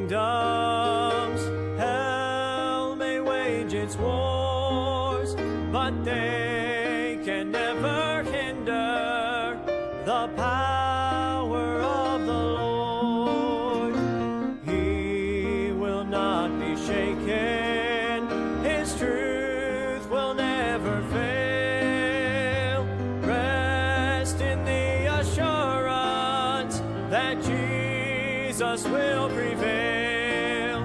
kingdoms. Hell may wage its wars, but they can never hinder the power of the Lord. He will not be shaken. His truth will never fail. Rest in the assurance that Jesus will prevail.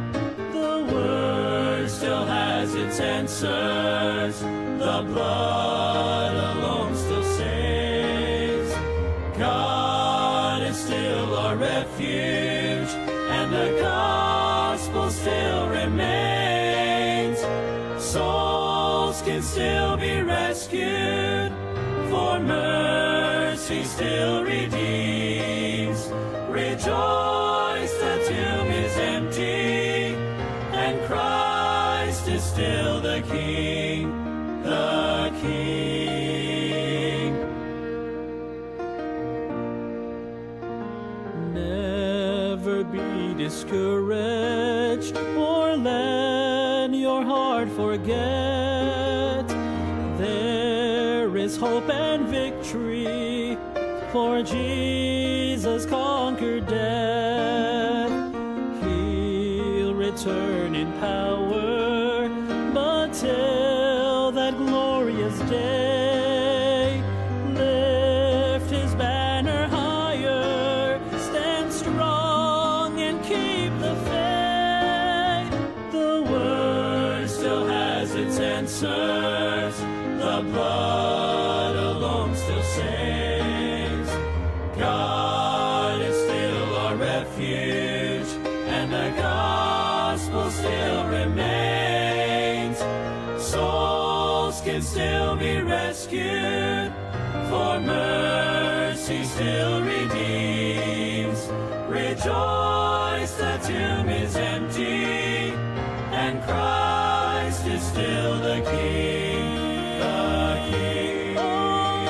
The word still has its answers. The blood alone still saves. God is still our refuge, and the gospel still remains. Souls can still be rescued, for mercy still redeems. Rejoice, the tomb is empty, and Christ is still the King, the King. Never be discouraged, or let your heart forget. There is hope and victory, for Jesus conquered death. He'll return in power, but till that glorious day, lift his banner higher, stand strong and keep the faith. The word still has its answers. The blood alone still saves. God is still our refuge, and the gospel still remains. Souls can still be rescued, for mercy still redeems. Rejoice, the tomb is empty, and Christ is still the King, the King. Oh,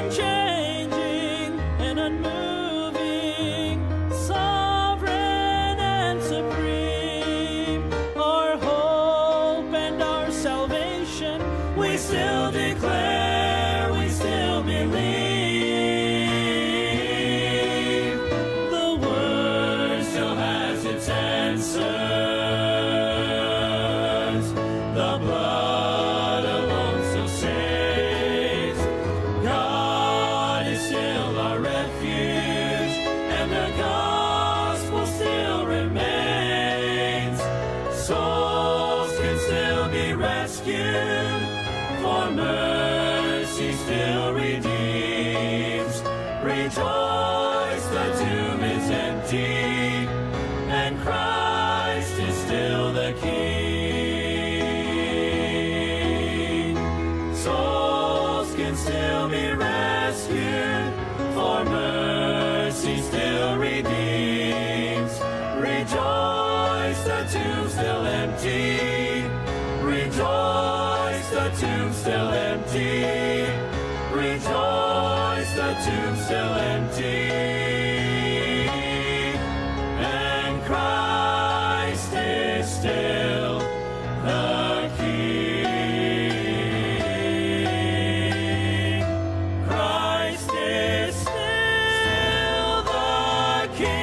unchanging and unmoving, sovereign and supreme, our hope and our salvation, we still declare, we still believe. The word still has its answers. The blood alone still saves. God is still our refuge, and the gospel still remains. Souls can still be rescued, for mercy still redeems. Rejoice, the tomb is empty, and Christ is still the King. Souls can still be rescued, for mercy still redeems. Rejoice, the tomb still empty. Rejoice, the tomb still empty. Rejoice, the tomb still empty. And Christ is still the King. Christ is still the King.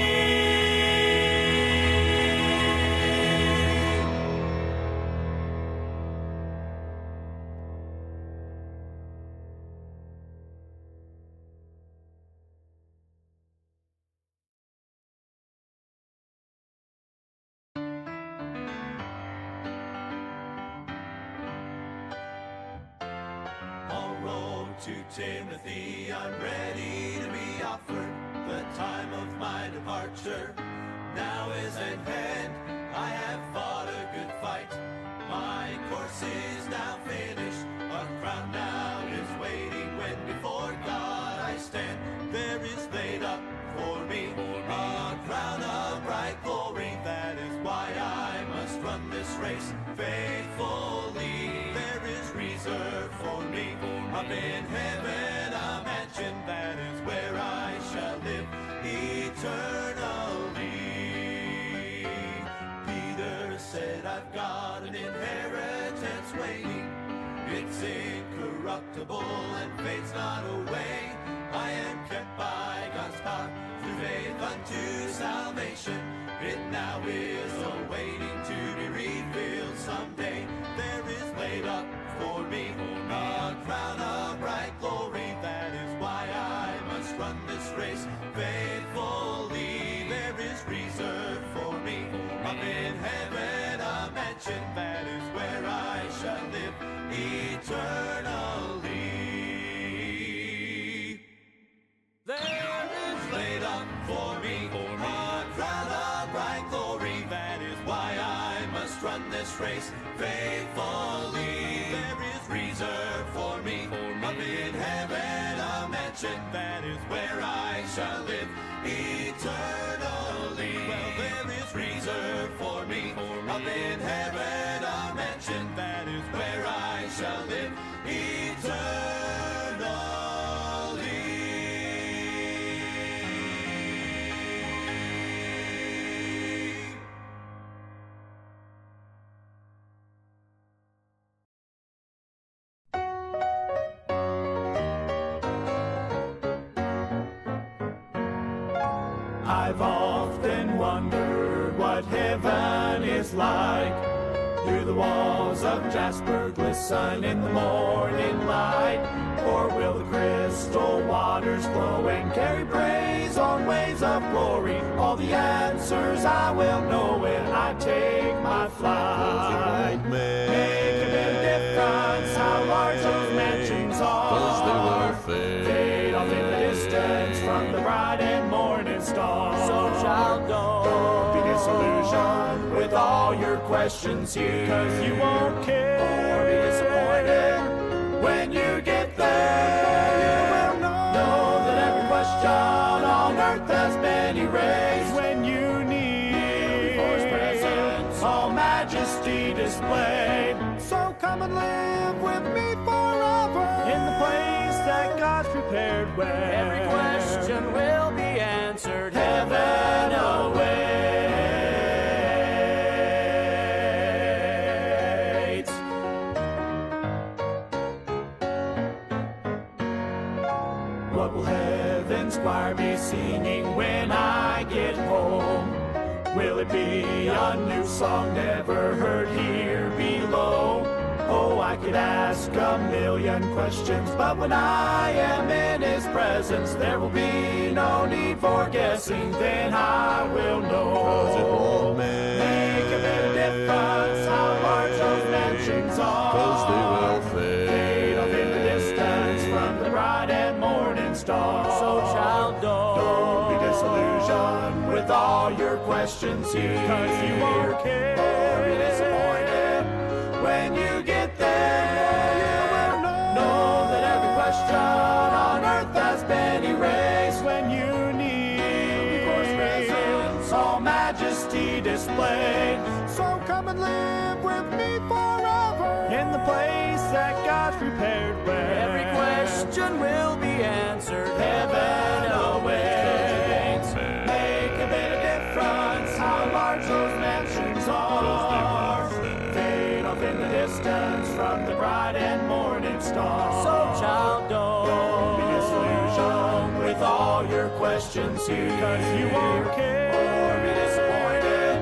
Paul wrote to Timothy, I'm ready to be offered. The time of my departure now is at hand. I have fought a good fight. My course is now finished. A crown now is waiting when before God I stand. There is laid up for me a crown of bright glory. That is why I must run this race faithfully. There is reserved for me up in heaven a mansion. That is where I shall live eternally. indestructible and fades not away. I am kept by God's power through faith unto salvation. It now is awaiting to be revealed someday. There is laid up for me a crown of bright glory. That is why I must run this race faithfully. There is reserved for me up in heaven a mansion. That is where I shall live eternally. There is laid up for me a crown of bright glory. That is why I must run this race faithfully. There is reserved for me up in heaven a mansion. That is where I shall live eternally. Well, there is reserved for me up in heaven a mansion. That is where I shall live eternally. I've often wondered what heaven is like. Do the walls of jasper glisten in the morning light? Or will the crystal waters flow and carry praise on waves of glory? All the answers I will know when I take my flight. Make a bit of difference how large those mansions are. Fade off in the distance from the bright and morning star. So child, don't be disillusioned with all your questions here, 'cause you won't care or be disappointed when you get there. You will know that every question on earth has been erased when you need before His presence, all majesty displayed. So come and live with me forever in the place that God's prepared, where Every question will be answered. heaven awaits. What will heaven's choir be singing when I get home? Will it be a new song never heard here below? Oh, I could ask a million questions, but when I am in His presence, there will be no need for guessing. Then I will know. 'Cause it won't make a bit of difference how large those mansions are. 'Cause they will fade off in the distance from the bright and morning star. So child, Don't be disillusioned with all your questions here, 'cause you won't care or be disappointed when you get there. You will know that every question on earth has been erased when you need before His presence, all majesty displayed. So come and live with me forever in the place that God's prepared, where every question will be answered. heaven awaits. Make a bit of difference how large those mansions are. Fade off in the distance from the bright and morning star. So child, Don't be disillusioned with all your questions here, 'cause you won't care or be disappointed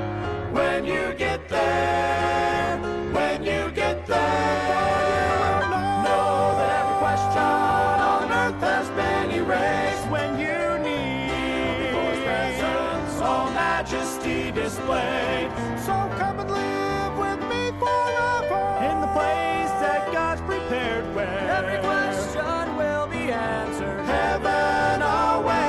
when you get there. When you get there, know that every question on earth has been erased when you need before His presence, all majesty displayed. So come and live with me forever in the place that God's prepared, where every question will be answered. heaven awaits.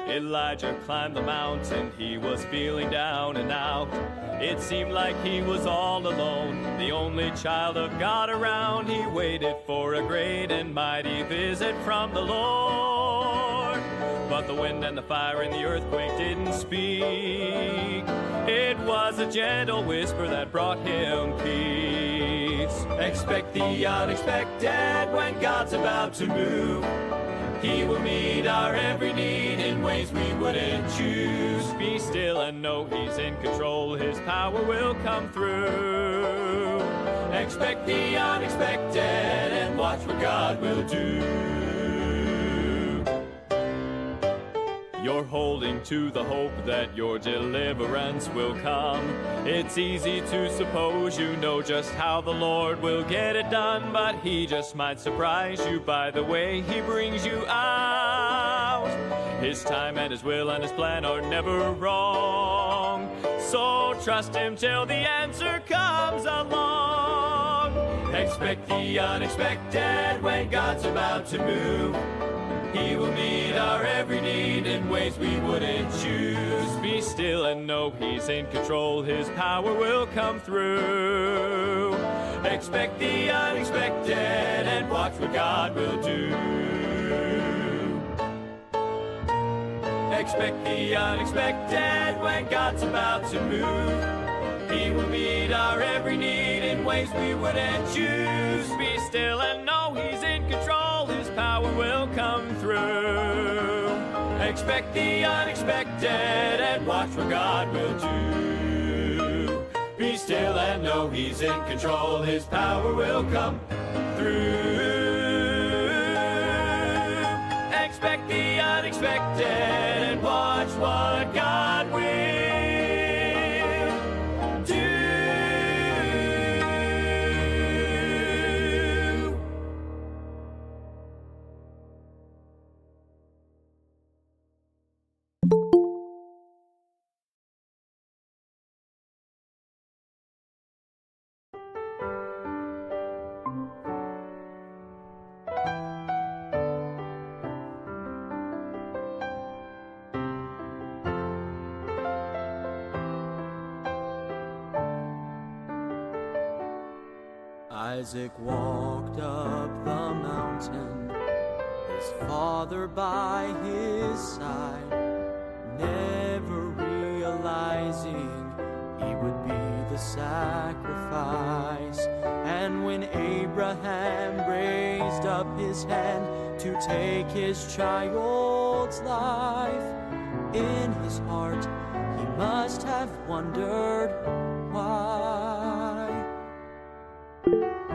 Elijah climbed the mountain, he was feeling down and out. It seemed like he was all alone, the only child of God around. He waited for a great and mighty visit from the Lord. But but the wind and the fire and the earthquake didn't speak. It was a gentle whisper that brought him peace. Expect the unexpected when God's about to move. He will meet our every need in ways we wouldn't choose. Be still and know He's in control. His power will come through. Expect the unexpected and watch what God will do. You're holding to the hope that your deliverance will come. It's easy to suppose you know just how the Lord will get it done, but He just might surprise you by the way He brings you out. His time and His will and His plan are never wrong, so trust Him till the answer comes along. Expect the unexpected when God's about to move. He will meet our every need in ways we wouldn't choose. Be still and know He's in control. His power will come through. Expect the unexpected and watch what God will do. Expect the unexpected when God's about to move. He will meet our every need in ways we wouldn't choose. Be still and know He's in control. His power will come through. Expect the unexpected and watch what God will do. Be still and know He's in control. His power will come through. Expect the unexpected and watch what God will do. Isaac walked up the mountain, his father by his side, never realizing he would be the sacrifice. And when Abraham raised up his hand to take his child's life, in his heart he must have wondered why.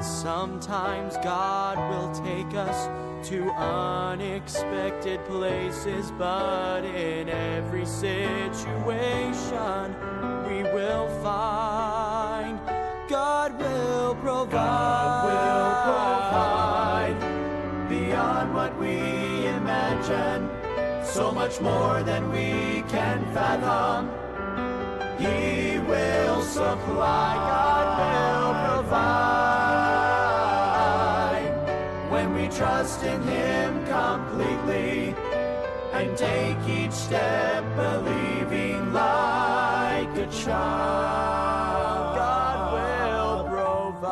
Sometimes God will take us to unexpected places, but in every situation we will find God will provide. God will provide beyond what we imagine, so much more than we can fathom. He will supply, God will provide, when we trust in Him completely and take each step believing like a child. God will provide.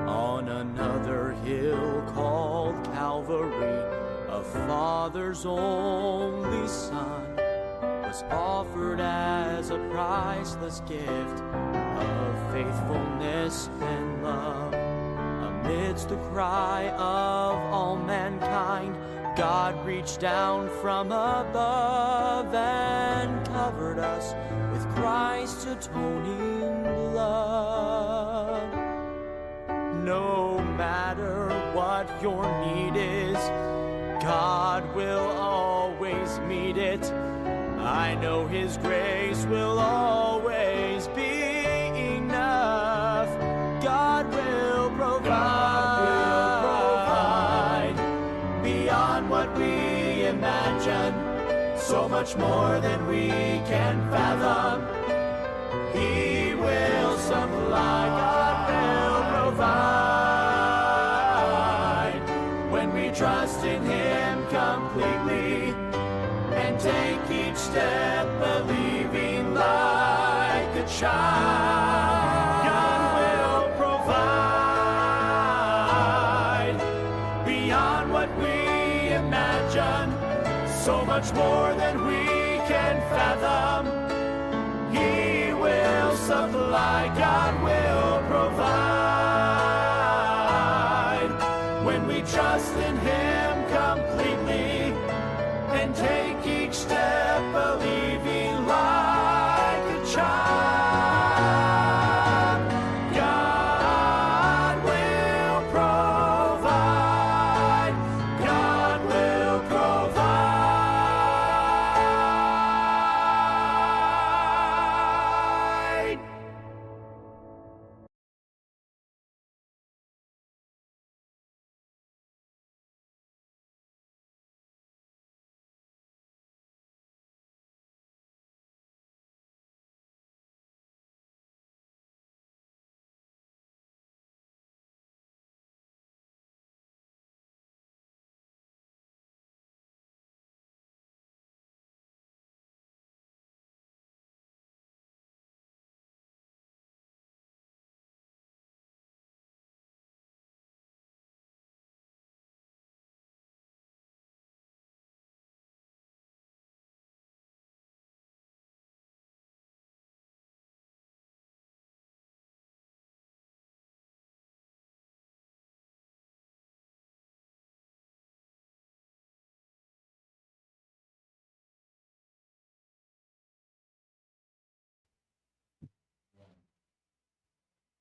On another hill called Calvary, a father's only son was offered as a priceless gift of faithfulness and love. Amidst the cry of all mankind, God reached down from above and covered us with Christ's atoning blood. No matter what your need is, God will always meet it. I know His grace will always be enough. God will provide beyond what we imagine, so much more than we can fathom. He will supply, God will provide, when we trust in Him completely and take each step believing like a child. God will provide. much more than we can fathom. He will supply, God will provide. When we trust in Him completely and take each step believing like a child, God will provide. God will provide.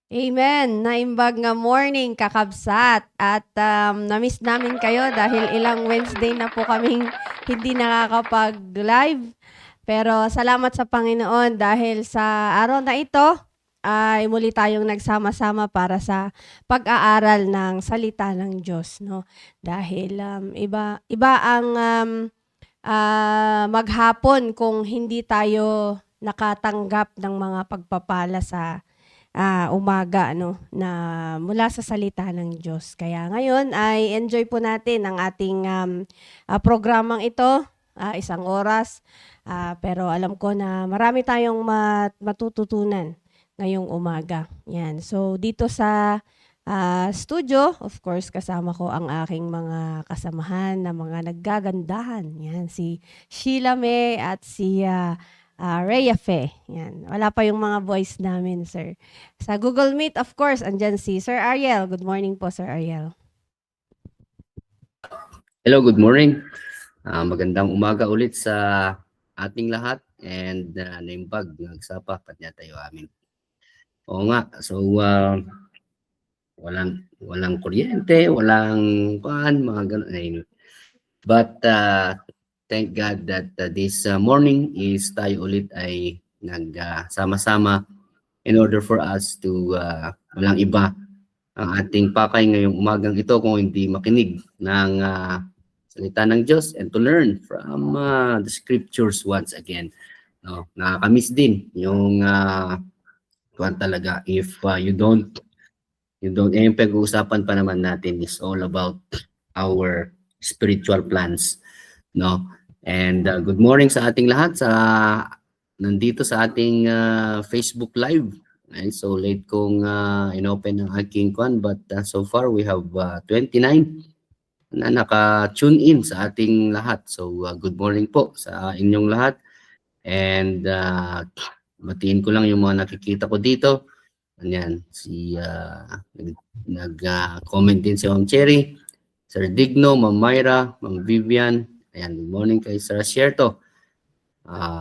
Amen. Naimbag nga morning, kakabsat. At na-miss namin kayo dahil ilang Wednesday na po kaming hindi nakakapag-live. Pero salamat sa Panginoon dahil sa araw na ito ay muli tayong nagsama-sama para sa pag-aaral ng salita ng Diyos. No? Dahil iba ang maghapon kung hindi tayo nakatanggap ng mga pagpapala sa umaga na mula sa salita ng Diyos. Kaya ngayon ay enjoy po natin ang ating programang ito, 1 oras. Pero alam ko na marami tayong matututunan ngayong umaga. Yan. So dito sa studio, of course, kasama ko ang aking mga kasamahan na mga naggagandahan. Yan, si Sheila May at si Rhea Fe. Yan. Wala pa yung mga voice namin, sir. Sa Google Meet, of course, andyan si Sir Ariel. Good morning po, Sir Ariel. Hello, good morning. Magandang umaga ulit sa ating lahat and naimbag, nagsapa, kanya tayo amin. Oo nga, so walang kuryente, walang mga ganun. But thank God that this morning is tayo ulit ay nagsama-sama in order for us to walang iba ang ating pakay ngayong umagang ito kung hindi makinig ng salita ng Diyos and to learn from the scriptures once again. No, nakakamiss din yung kuwan talaga if you don't yung pag-uusapan pa naman natin is all about our spiritual plans, no? And good morning sa ating lahat sa nandito sa ating Facebook Live. Okay, so late kong inopen ang aking kwan, but so far we have 29 na naka-tune in sa ating lahat. So good morning po sa inyong lahat. And batiin ko lang yung mga nakikita ko dito. Ayan, nag-comment din si Ma'am Cherry, Sir Digno, Ma'am Myra, Ma'am Vivian. Ayan, good morning kay Sir Asierto.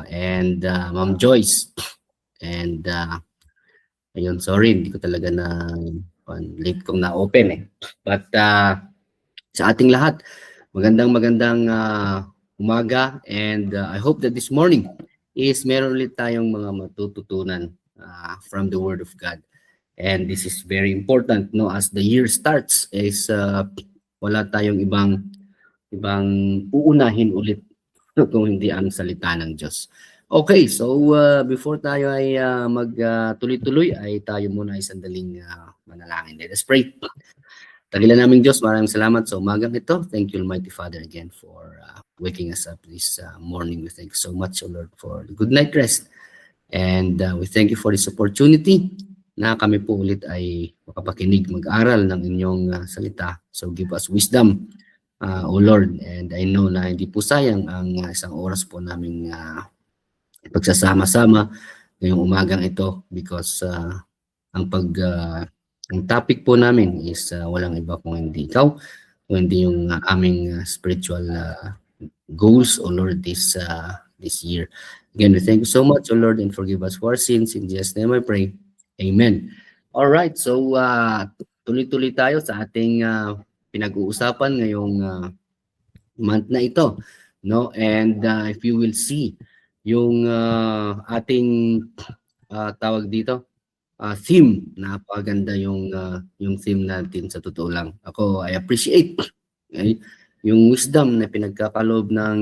And Ma'am Joyce. And ayun, sorry, hindi ko talaga late kong na-open eh. But sa ating lahat, magandang umaga, and I hope that this morning is meron ulit tayong mga matututunan from the Word of God. And this is very important, no, as the year starts is wala tayong ibang uunahin ulit kung hindi ang salita ng Diyos. Okay, so before tayo ay magtuloy-tuloy ay tayo muna ay sandaling manalangin. Let us pray. Tagilan namin Diyos, maraming salamat sa umagang ito. Thank you, Almighty Father, again for waking us up this morning. We thank you so much, O Lord, for the good night rest. And we thank you for this opportunity na kami po ulit ay makapakinig, mag-aral ng inyong salita. So give us wisdom O Lord. And I know na hindi po sayang ang isang oras po naming pagsasama-sama ngayong umagang ito because ang topic po namin is walang iba kung hindi ikaw, kung hindi yung aming spiritual goals, O Lord, this year. Again, we thank you so much, O Lord, and forgive us for our sins. In Jesus' name I pray. Amen. All right, so tuloy-tuloy tayo sa ating pinag-uusapan ngayong month na ito, no? And if you will see yung ating tawag dito, theme, napakaganda yung theme natin sa totoo lang. Ako, I appreciate yung wisdom na pinagkakaloob ng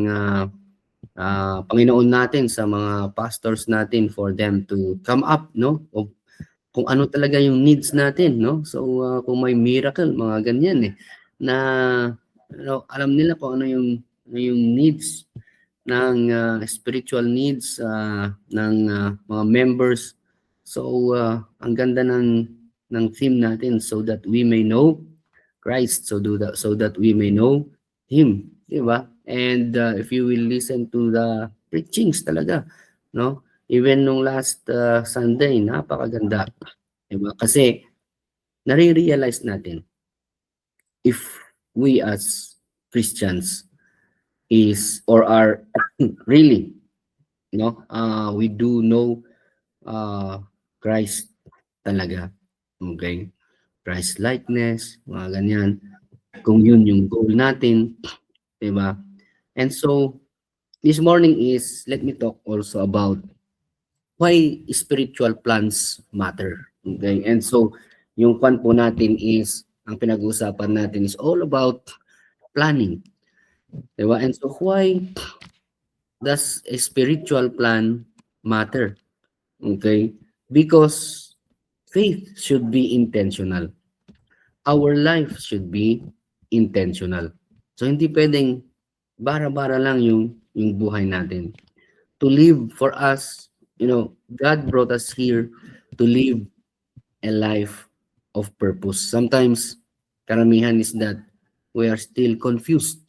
Panginoon natin sa mga pastors natin for them to come up, no? O kung ano talaga yung needs natin, no? So kung may miracle, mga ganyan na alam nila kung ano yung needs ng spiritual needs ng mga members. So ang ganda ng theme natin, so that we may know Christ, so that we may know Him, di ba? And if you will listen to the preachings talaga, no? Even nung last Sunday, napakaganda. Diba? Kasi nare-realize natin if we as Christians is or are really, we do know Christ talaga. Okay? Christ likeness, mga ganyan. Kung yun yung goal natin, diba? And so, this morning is, let me talk also about why spiritual plans matter. Okay? And so, yung kwan po natin is, ang pinag-uusapan natin is all about planning. Diba? And so, why does a spiritual plan matter? Okay? Because faith should be intentional. Our life should be intentional. So, hindi pwedeng bara-bara lang yung buhay natin. To live for us, God brought us here to live a life of purpose. Sometimes, karamihan is that we are still confused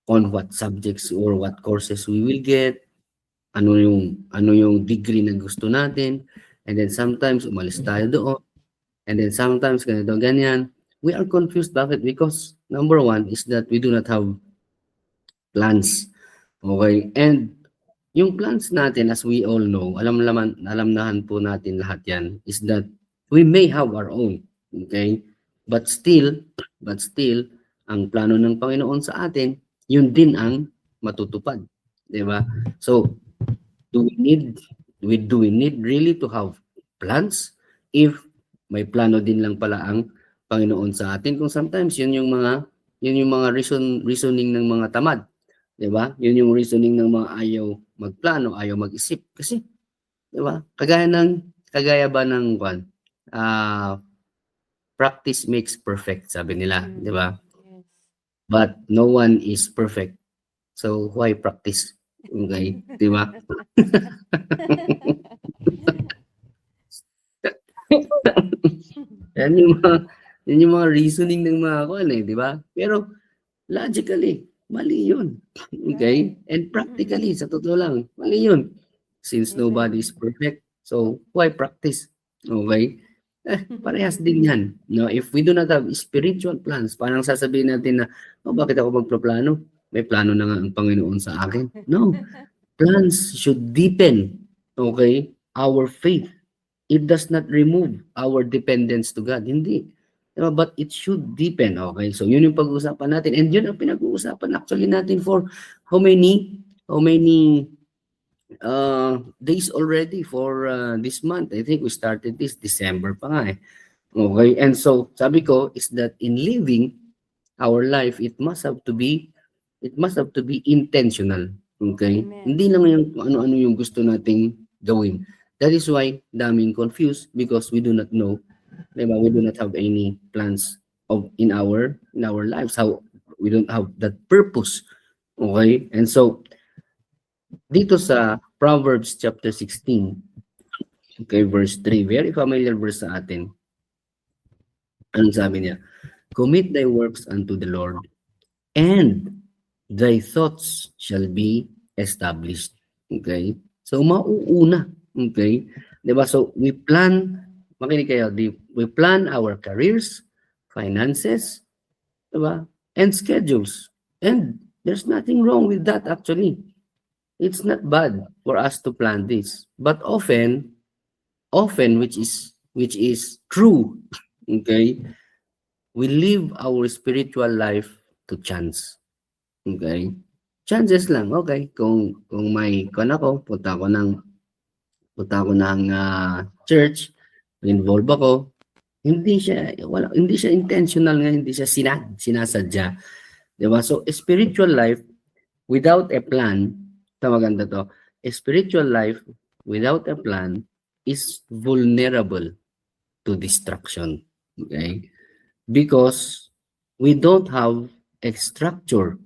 on what subjects or what courses we will get, ano yung degree na gusto natin, and then sometimes umalis tayo doon, and then sometimes ganito, ganyan. We are confused. Bakit? Because number one is that we do not have plans. Okay? And yung plans natin, as we all know, alam po natin lahat yan, is that we may have our own. Okay? But still, ang plano ng Panginoon sa atin, yun din ang matutupad. Diba? So, do we need really to have plans if may plano din lang pala ang Panginoon sa atin? Kung sometimes yun yung mga reasoning ng mga tamad, 'di ba? Yun yung reasoning ng mga ayaw magplano, ayaw mag-isip kasi 'di ba? Kagaya ba ng practice makes perfect, sabi nila, 'di ba? But no one is perfect. So why practice? Okay, 'di ba? Yan yung mga reasoning ng mga di ba? Pero logically, mali yun. Okay? And practically, sa totoo lang, mali yun. Since nobody is perfect, so why practice? Okay? Parehas din yan. No, if we do not have spiritual plans, parang sasabihin natin na, bakit ako magplano? May plano na nga ang Panginoon sa akin. No. Plans should deepen, okay, our faith. It does not remove our dependence to God. Hindi. But it should deepen. Okay? So, yun yung pag-uusapan natin. And yun ang pinag-uusapan actually natin for how many days already for this month. I think we started this December pa nga . Okay? And so, sabi ko is that in living our life, it must have to be intentional. Okay? Amen. Hindi lang yung ano-ano yung gusto nating gawin. That is why daming confused because we do not know, diba? We do not have any plans in our lives. How we don't have that purpose. Okay? And so dito sa Proverbs chapter 16, okay, verse 3, very familiar verse sa atin. Anong sabi niya? Commit thy works unto the Lord, and thy thoughts shall be established. Okay? So, mauuna. Okay? Diba? So, makinig kayo, we plan our careers, finances, diba? And schedules. And there's nothing wrong with that actually. It's not bad for us to plan this. But often, which is true, okay, we live our spiritual life to chance. Okay? Chances lang, okay. Kung may ako, punta ako ng church, involve ako, hindi siya intentional nga, hindi siya sinasadya. Diba? So, a spiritual life without a plan, maganda to, a spiritual life without a plan is vulnerable to distraction. Okay? Because we don't have a structure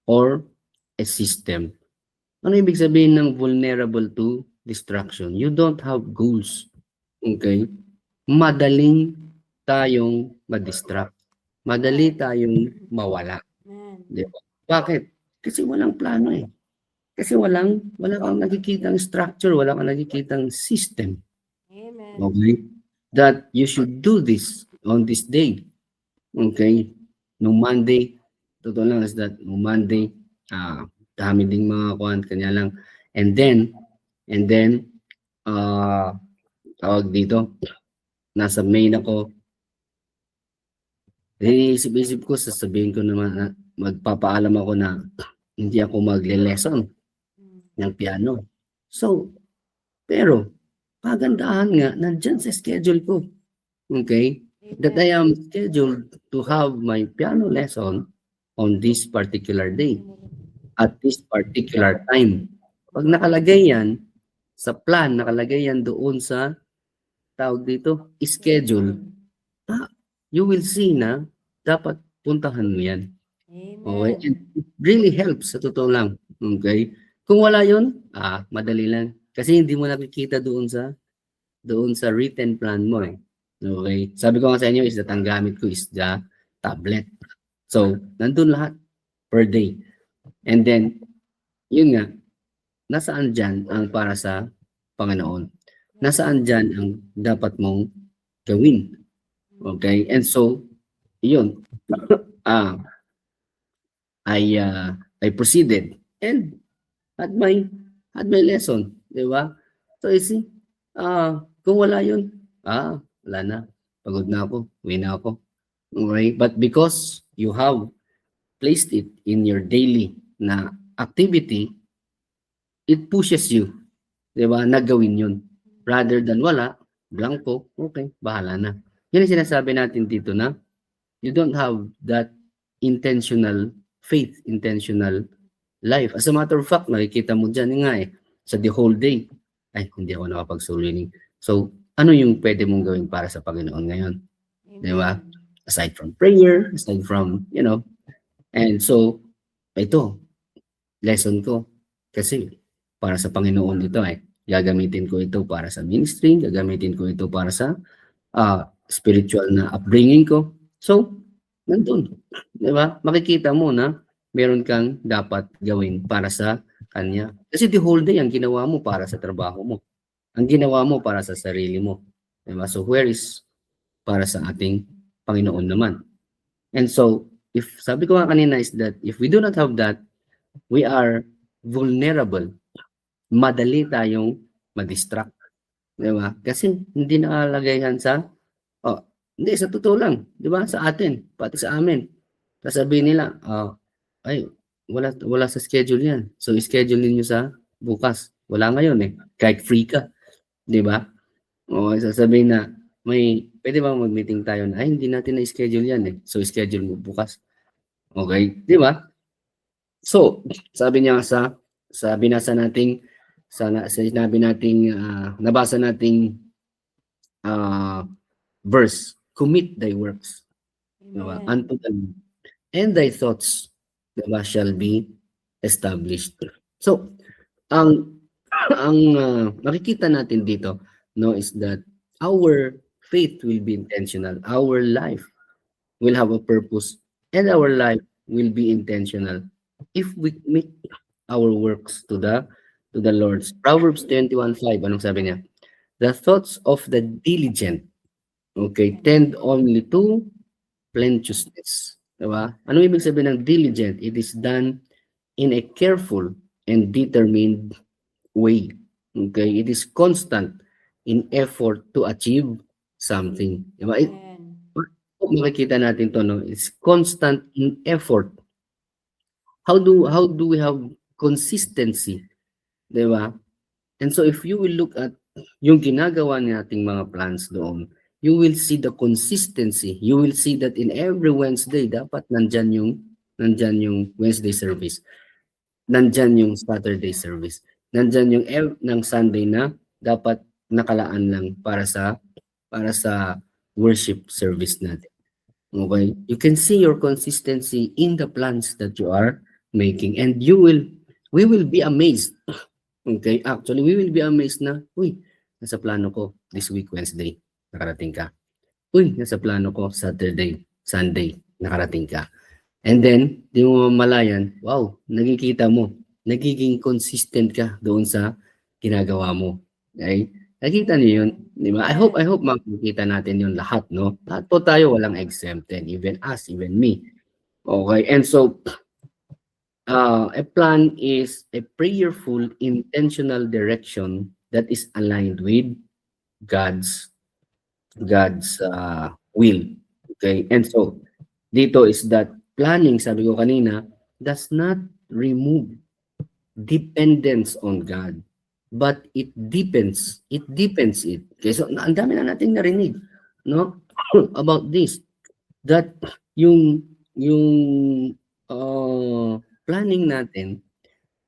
or a system. Ano ibig sabihin ng vulnerable to distraction? You don't have goals. Okay? Madaling tayong ma-distract. Madali tayong mawala. Diba? Bakit? Kasi walang plano eh. Kasi wala kang nakikitang structure, wala kang nakikitang system. Amen. Okay? That you should do this on this day. Okay? Nung Monday, totoo lang is that nung Monday, dami ding mga kuhan, kanya lang. And then, tawag dito, nasa main ako, iniisip-isip ko, sasabihin ko naman, magpapaalam ako na hindi ako magle-lesson ng piano. So, pero, pagandahan nga, nandyan sa schedule ko. Okay? That I am scheduled to have my piano lesson on this particular day, at this particular time. Pag nakalagay yan, sa plan, nakalagay yan doon sa, tawag dito, schedule, you will see na dapat puntahan mo yan. Okay? And it really helps, sa totoo lang. Okay? Kung wala yun, madali lang. Kasi hindi mo nakikita doon sa written plan mo eh. Okay? Sabi ko nga sa inyo is that ang gamit ko is the tablet. So, nandun lahat per day. And then, yun nga, nasaan dyan ang para sa Panginoon? Nasaan dyan ang dapat mong gawin? Okay? And so, yun. I proceeded and had my lesson. Di ba? So, you see, kung wala yun, wala na. Pagod na ako. Uwi na ako. Okay? But because you have placed it in your daily na activity, it pushes you. Di ba? Nagawin yun. Rather than wala, blanco, okay, bahala na. Yun ang sinasabi natin dito na you don't have that intentional faith, intentional life. As a matter of fact, nakikita mo dyan nga sa the whole day, hindi ako nakapag-soul-winning. So, ano yung pwede mong gawin para sa Panginoon ngayon? Di ba? Aside from prayer, aside from, and so, ito, lesson ko. Kasi, para sa Panginoon ito gagamitin ko ito para sa ministry, gagamitin ko ito para sa spiritual na upbringing ko. So, nandun. Di ba? Makikita mo na meron kang dapat gawin para sa Kanya. Kasi the whole day, ang ginawa mo para sa trabaho mo. Ang ginawa mo para sa sarili mo. Di ba? So, where is para sa ating Panginoon naman? And so, sabi ko nga kanina is that if we do not have that, we are vulnerable. Madali tayong ma-distract. Di ba? Kasi hindi nakalagay yan hindi, sa totoo lang. Di ba? Sa atin, pati sa amin. Sasabihin nila, wala sa schedule yan. So, schedule ninyo sa bukas. Wala ngayon kahit free ka. Di ba? O, sasabihin na, pwede ba mag-meeting tayo na, hindi natin na-schedule yan So, schedule mo bukas. Okay? Di ba? So, nabasa nating verse, commit thy works. Diba? Unto the Lord. And thy thoughts, diba, shall be established. So, ang makikita natin dito, is that our faith will be intentional. Our life will have a purpose. And our life will be intentional if we commit our works to the Lord's. Proverbs 21:5, anong sabi niya? The thoughts of the diligent, okay, tend only to plenteousness. Diba? Ano ibig sabihin ng diligent? It is done in a careful and determined way. Okay? It is constant in effort to achieve something. Diba? Makikita natin to, no? It's constant in effort. How do we have consistency? Diba? And so if you will look at yung ginagawa nating mga plans doon, you will see the consistency. You will see that in every Wednesday, dapat nandyan yung Wednesday service. Nandyan yung Saturday service. Nandyan yung ng Sunday na dapat nakalaan lang para sa worship service natin. Okay? You can see your consistency in the plans that you are making, and we will be amazed. Okay? Actually, we will be amazed na, uy, nasa plano ko this week Wednesday, nakarating ka. Uy, nasa plano ko Saturday, Sunday, nakarating ka. And then, di mo mamalayan, wow, nakikita mo, nagiging consistent ka doon sa ginagawa mo. Okay? Nakita niyo yun, di ba? I hope makikita natin yun lahat, no? Lahat po tayo walang exempted, even us, even me. Okay? And so, a plan is a prayerful, intentional direction that is aligned with God's will. Okay? And so, dito is that planning, sabi ko kanina, does not remove dependence on God, but it deepens it. Okay? So, ang dami na natin narinig, no? About this. That yung planning natin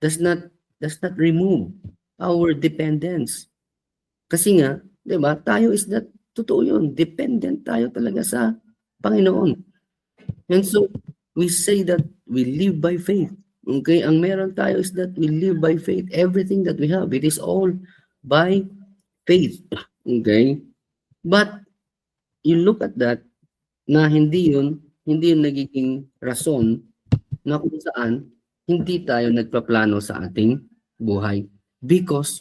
does not remove our dependence. Kasi nga, 'di ba? Tayo is that totoo 'yun. Dependent tayo talaga sa Panginoon. And so we say that we live by faith. Okay? Ang meron tayo is that we live by faith. Everything that we have, it is all by faith. Okay? But you look at that na hindi yun nagiging rason na kung saan hindi tayo nagpaplano sa ating buhay, because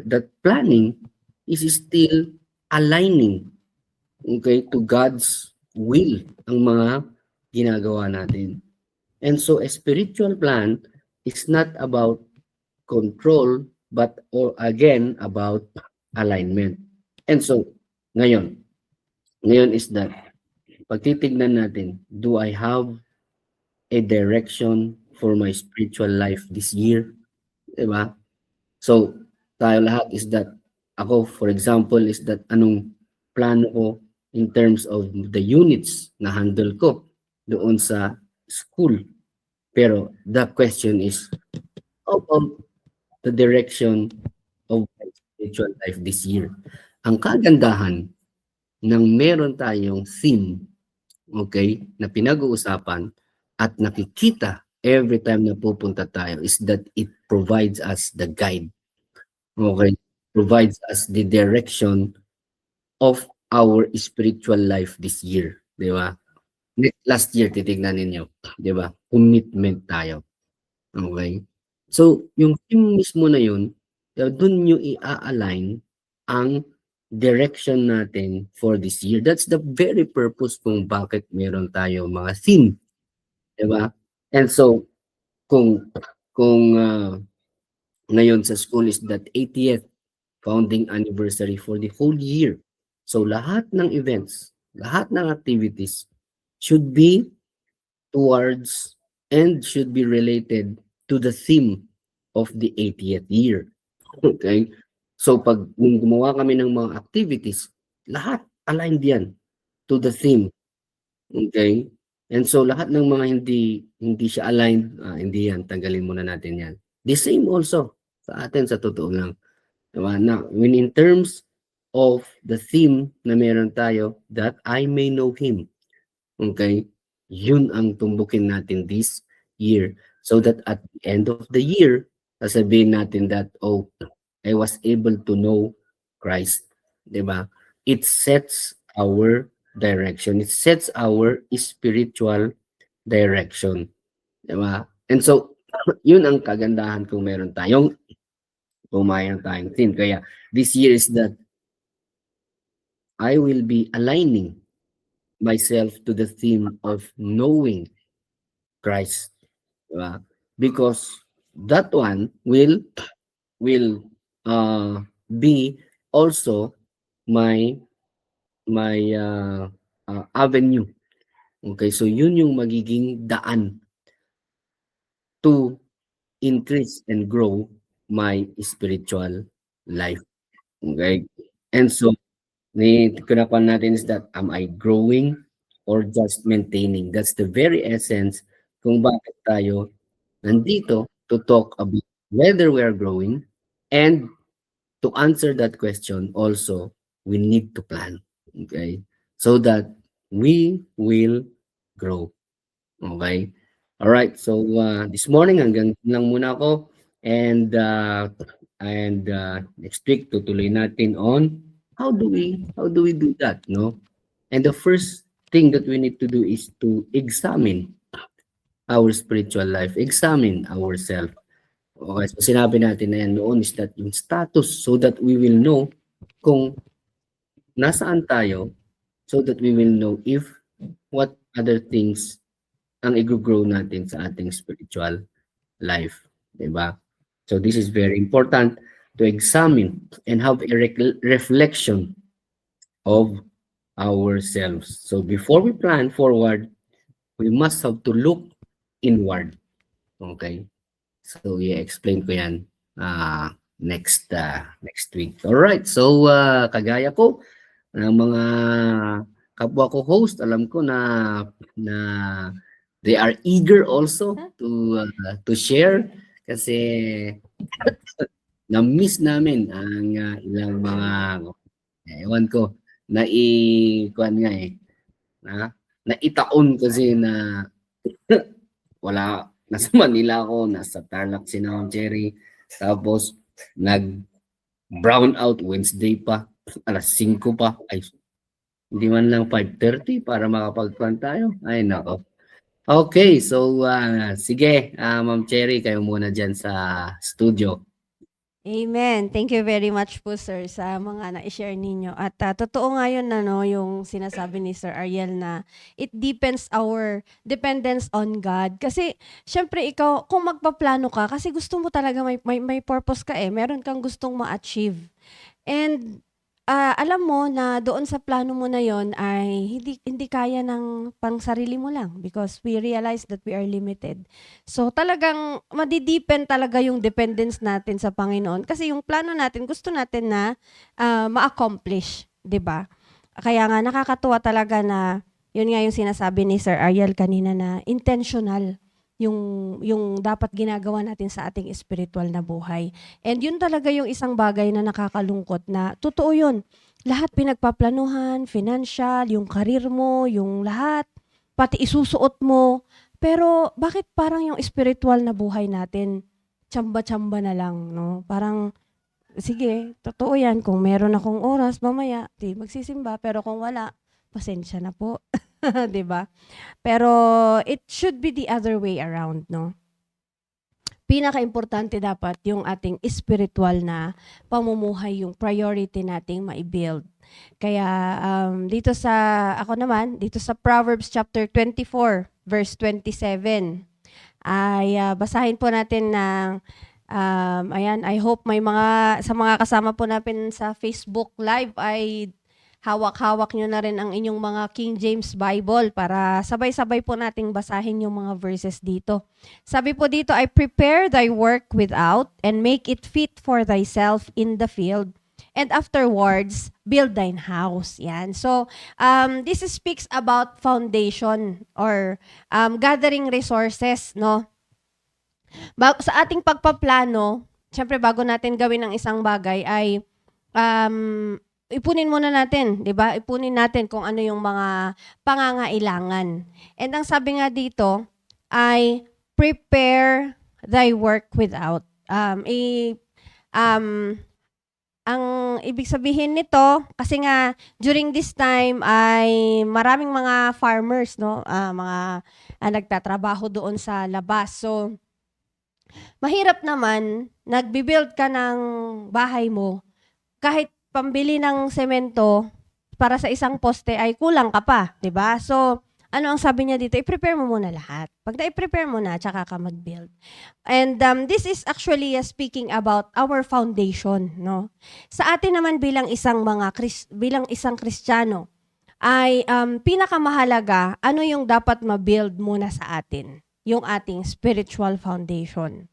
that planning is still aligning, okay, to God's will ang mga ginagawa natin. And so a spiritual plan is not about control, but again about alignment. And so ngayon is that pag titignan natin, do I have a direction for my spiritual life this year? Diba? So, tayo lahat is that, ako for example is that anong plano ko in terms of the units na handle ko doon sa school. Pero the question is, how about the direction of my spiritual life this year? Ang kagandahan ng meron tayong theme, okay, na pinag-uusapan at nakikita every time na pupunta tayo is that it provides us the guide. Okay? Provides us the direction of our spiritual life this year. Di ba? Last year, titignan ninyo. Di ba? Commitment tayo. Okay? So, yung theme mismo na yun, dun nyo i-align ang direction natin for this year. That's the very purpose kung bakit meron tayo mga theme. Diba? And so, kung ngayon sa school is that 80th founding anniversary for the whole year. So, lahat ng events, lahat ng activities should be towards and should be related to the theme of the 80th year. Okay? So, pag gumawa kami ng mga activities, lahat aligned yan to the theme. Okay? And so, lahat ng mga hindi siya aligned, hindi yan, tanggalin muna natin yan. The same also sa atin, sa totoo lang. Diba? Now, when in terms of the theme na meron tayo, that I may know Him. Okay? Yun ang tumbukin natin this year. So that at the end of the year, sasabihin natin that, oh, I was able to know Christ. Diba? It sets our direction. It sets our spiritual direction. Di ba? And so, yun ang kagandahan kung meron tayong theme. Kaya, this year is that I will be aligning myself to the theme of knowing Christ. Diba? Because that one will be also my avenue. Okay, so yun yung magiging daan to increase and grow my spiritual life. Okay? And so, kinakuha natin is that, am I growing or just maintaining? That's the very essence kung bakit tayo nandito to talk about whether we are growing, and to answer that question also, we need to plan. Okay? So that we will grow. Okay? All right. So this morning hanggang dun lang muna ako, and next week tutuloy natin on how do we do that, no? And the first thing that we need to do is to examine our spiritual life, examine ourselves. Okay, so sinabi natin na yan noon is that yung status, so that we will know kung nasaan tayo, so that we will know if what other things ang i-grow natin sa ating spiritual life, 'di ba? So this is very important to examine and have a reflection of ourselves. So before we plan forward, we must have to look inward. Okay? So i-explain ko 'yan next week. All right. So kagaya ko ng mga kapwa ko host, alam ko na they are eager also to share kasi na-miss namin ang ilang mga ewan ko kuan nga naitaon kasi na wala, nasa Manila ako, nasa Tarlac si Ma'am Cherry, tapos nag-brown out Wednesday pa, alas 5 pa, ay hindi man lang 5:30 para makapagplan tayo. Ay nako. Okay, so sige, Ma'am Cherry, kayo muna dyan sa studio. Amen. Thank you very much po, sir, sa mga na-share ninyo. At totoo nga yun na, no, yung sinasabi ni Sir Ariel na it depends our dependence on God. Kasi, syempre, ikaw, kung magpaplano ka, kasi gusto mo talaga, may purpose ka meron kang gustong ma-achieve. And, alam mo na doon sa plano mo na yon ay hindi kaya ng pang sarili mo lang because we realize that we are limited. So talagang madidepen talaga yung dependence natin sa Panginoon kasi yung plano natin gusto natin na ma-accomplish, 'di ba? Kaya nga nakakatuwa talaga na yun nga yung sinasabi ni Sir Ariel kanina na intentional yung dapat ginagawa natin sa ating spiritual na buhay. And yun talaga yung isang bagay na nakakalungkot na totoo yun. Lahat pinagpaplanuhan, financial, yung karir mo, yung lahat, pati isusuot mo. Pero bakit parang yung spiritual na buhay natin, tsamba-tsamba na lang, no? Parang, sige, totoo yan. Kung meron akong oras, mamaya, magsisimba. Pero kung wala, pasensya na po. 'Di ba? Pero it should be the other way around, no? Pinaka-importante dapat yung ating spiritual na pamumuhay yung priority nating mai-build. Kaya dito sa Proverbs chapter 24 verse 27 ay basahin po natin ng ayan, I hope may sa mga kasama po natin sa Facebook Live ay hawak-hawak nyo na rin ang inyong mga King James Bible para sabay-sabay po nating basahin yung mga verses dito. Sabi po dito, I prepare thy work without and make it fit for thyself in the field, and afterwards build thine house. Yan. So, this speaks about foundation or gathering resources, no? Sa ating pagpaplano, syempre bago natin gawin ang isang bagay ay ipunin muna natin, 'di ba? Ipunin natin kung ano yung mga pangangailangan. And ang sabi nga dito ay prepare thy work without. ang ibig sabihin nito, kasi nga during this time ay maraming mga farmers, no, mga nagtatrabaho doon sa labas. So, mahirap naman, nagbi-build ka ng bahay mo, kahit pambili ng semento para sa isang poste ay kulang ka pa, 'di ba? So, ano ang sabi niya dito? I-prepare mo muna lahat. Pag na-prepare mo na, tsaka ka mag-build. And this is actually speaking about our foundation, no? Sa atin naman bilang isang bilang isang Kristiyano ay pinakamahalaga ano yung dapat ma-build muna sa atin, yung ating spiritual foundation.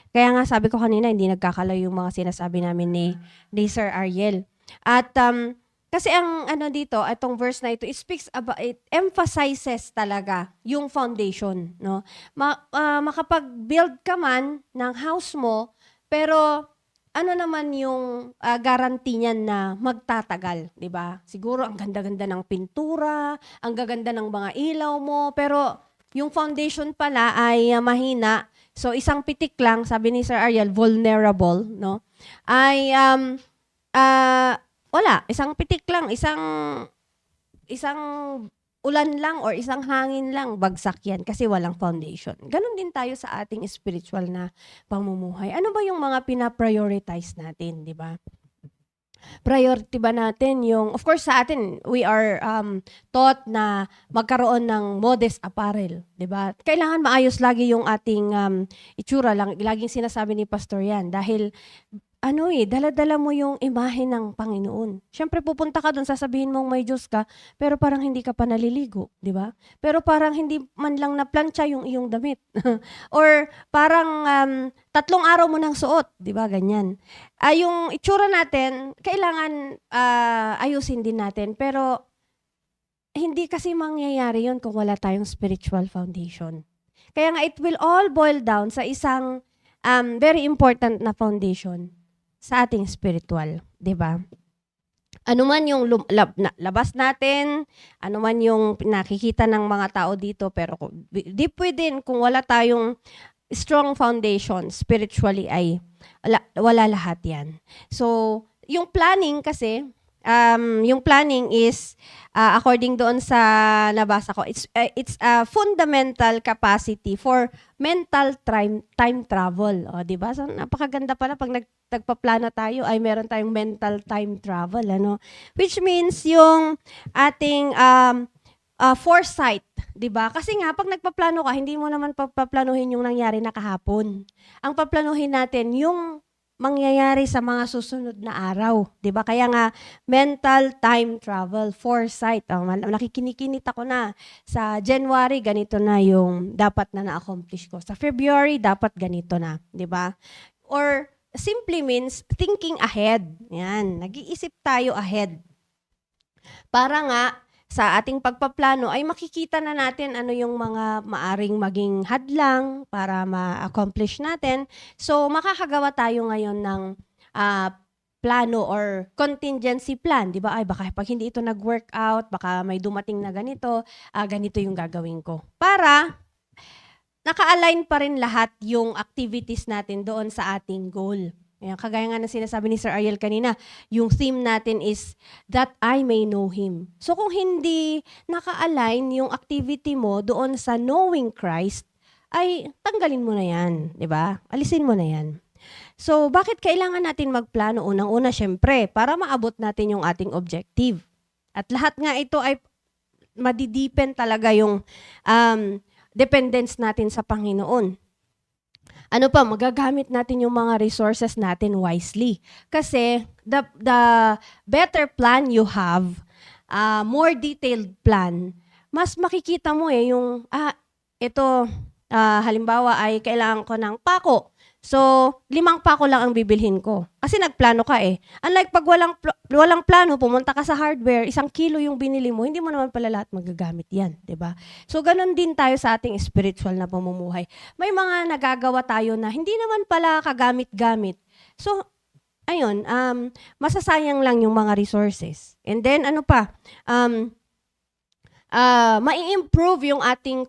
Kaya nga sabi ko kanina, hindi nagkakalayo yung mga sinasabi namin ni Sir Ariel. At kasi ang ano dito, itong verse na ito, it emphasizes talaga yung foundation, no? Makapag-build ka man ng house mo, pero ano naman yung guarantee niyan na magtatagal, 'di ba? Siguro ang ganda-ganda ng pintura, ang gaganda ng mga ilaw mo, pero yung foundation pala ay mahina. So isang pitik lang, sabi ni Sir Ariel, vulnerable, no? Ay wala, isang pitik lang, isang ulan lang or isang hangin lang, bagsak yan kasi walang foundation. Ganon din tayo sa ating spiritual na pamumuhay. Ano ba yung mga pina-prioritize natin, di ba? Priority ba natin yung, of course sa atin, we are taught na magkaroon ng modest apparel, di ba? Kailangan maayos lagi yung ating itsura, laging sinasabi ni Pastor yan, dahil dala-dala mo yung imahe ng Panginoon. Siyempre, pupunta ka doon, sasabihin mong may Diyos ka, pero parang hindi ka pa naliligo, di ba? Pero parang hindi man lang na-plancha yung iyong damit. Or parang 3 araw mo nang suot, di ba? Ganyan. Yung itsura natin, kailangan ayusin din natin, pero hindi kasi mangyayari yun kung wala tayong spiritual foundation. Kaya nga, it will all boil down sa isang very important na foundation sa ating spiritual, 'di ba? Ano man yung labas natin, ano man yung nakikita ng mga tao dito, pero deep within, kung wala tayong strong foundation spiritually ay wala lahat 'yan. So, yung planning kasi, yung planning is according doon sa nabasa ko, it's a fundamental capacity for mental time travel. O, 'di ba? So, napakaganda pala pag nagpaplano tayo ay meron tayong mental time travel, ano? Which means yung ating foresight, 'di ba? Kasi nga pag nagpaplano ka, hindi mo naman paplanuhin yung nangyari na kahapon. Ang paplanuhin natin yung mangyayari sa mga susunod na araw, 'di ba? Kaya nga mental time travel, foresight. Nakikinikinit ako na sa January ganito na yung dapat na na-accomplish ko. Sa February dapat ganito na, 'di ba? Or simply means thinking ahead. Yan, nag-iisip tayo ahead. Para nga sa ating pagpaplano ay makikita na natin ano yung mga maaring maging hadlang para ma-accomplish natin. So makakagawa tayo ngayon ng plano or contingency plan, 'di ba? Ay baka pag hindi ito nag-workout, baka may dumating na ganito, ganito yung gagawin ko. Para naka-align pa rin lahat yung activities natin doon sa ating goal. Ayan, kagaya nga ng sinasabi ni Sir Ariel kanina, yung theme natin is that I may know Him. So kung hindi naka-align yung activity mo doon sa knowing Christ, ay tanggalin mo na yan, di ba? Alisin mo na yan. So bakit kailangan natin magplano? Unang-una, syempre, para maabot natin yung ating objective. At lahat nga ito ay madidepen talaga yung dependence natin sa Panginoon. Ano pa, magagamit natin yung mga resources natin wisely. Kasi the better plan you have, more detailed plan, mas makikita mo yung, halimbawa ay kailangan ko ng pako. So, 5 pako lang ang bibilhin ko. Kasi nagplano ka eh. Unlike pag walang plano, pumunta ka sa hardware, 1 kilo yung binili mo, hindi mo naman pala lahat magagamit yan, 'di ba? So, ganun din tayo sa ating spiritual na pamumuhay. May mga nagagawa tayo na hindi naman pala kagamit-gamit. So, ayun, masasayang lang yung mga resources. And then, ano pa, mai-improve yung ating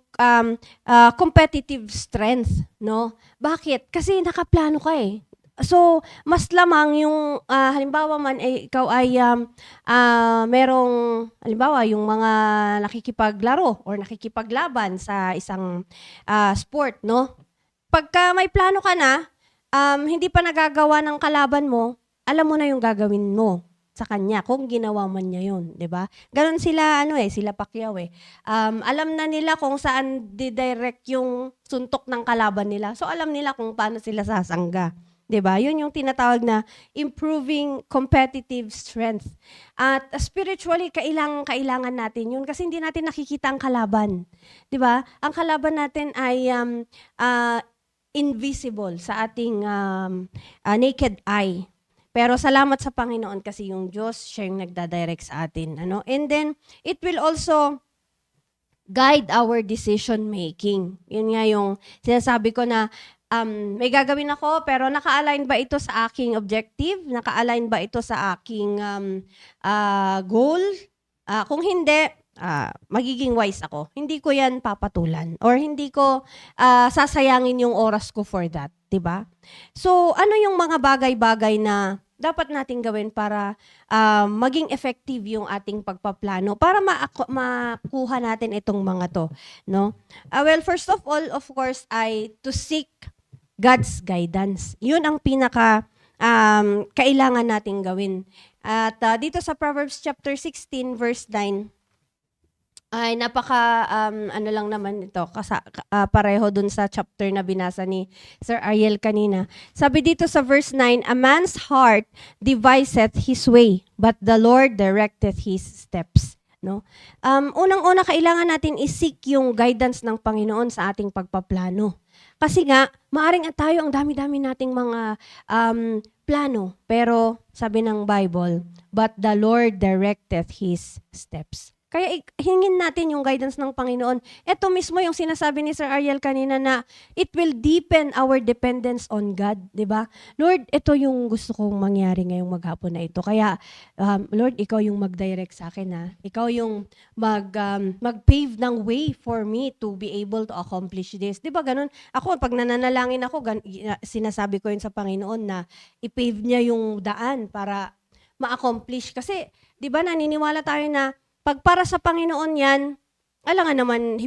competitive strength, no? Bakit? Kasi nakaplano ka eh. So, mas lamang yung halimbawa man ikaw ay merong halimbawa yung mga nakikipaglaro or nakikipaglaban sa isang sport, no? Pagka may plano ka na, hindi pa nagagawa ng kalaban mo, alam mo na yung gagawin mo sa kanya kung ginawa man niya yun, 'di ba? Ganon sila sila Pacquiao eh. Alam na nila kung saan didirect yung suntok ng kalaban nila. So alam nila kung paano sila sasangga. 'Di ba? Yun yung tinatawag na improving competitive strength. At spiritually, kailangan natin yun kasi hindi natin nakikita ang kalaban. 'Di ba? Ang kalaban natin ay invisible sa ating naked eye. Pero salamat sa Panginoon kasi yung Diyos, siya yung nagdadirect sa atin. And then, it will also guide our decision making. Yun nga yung sinasabi ko na may gagawin ako pero naka-align ba ito sa aking objective? Naka-align ba ito sa aking goal? Kung hindi, magiging wise ako. Hindi ko yan papatulan or hindi ko sasayangin yung oras ko for that. 'Di ba? So, ano yung mga bagay-bagay na dapat nating gawin para maging effective yung ating pagpaplano para makuha natin itong mga to, no? Well, first of all, of course, ay to seek God's guidance. Yun ang pinaka kailangan nating gawin. At dito sa Proverbs chapter 16 verse 9 ay napaka lang naman ito pareho dun sa chapter na binasa ni Sir Ariel kanina. Sabi dito sa verse 9, a man's heart deviseth his way, but the Lord directeth his steps. No? Unang-una kailangan natin i-seek yung guidance ng Panginoon sa ating pagpaplano. Kasi nga, maaring tayo ang dami-dami nating mga plano, pero sabi ng Bible, but the Lord directeth his steps. Kaya hingin natin yung guidance ng Panginoon. Ito mismo yung sinasabi ni Sir Ariel kanina na it will deepen our dependence on God, 'di ba? Lord, ito yung gusto kong mangyari ngayong maghapon na ito. Kaya Lord, ikaw yung mag-direct sa akin ha. Ikaw yung mag-pave ng way for me to be able to accomplish this. 'Di ba ganun? Ako pag nananalangin ako, sinasabi ko yun sa Panginoon na i-pave niya yung daan para ma-accomplish kasi 'di ba naniniwala tayo na pag para sa Panginoon yan, alangan naman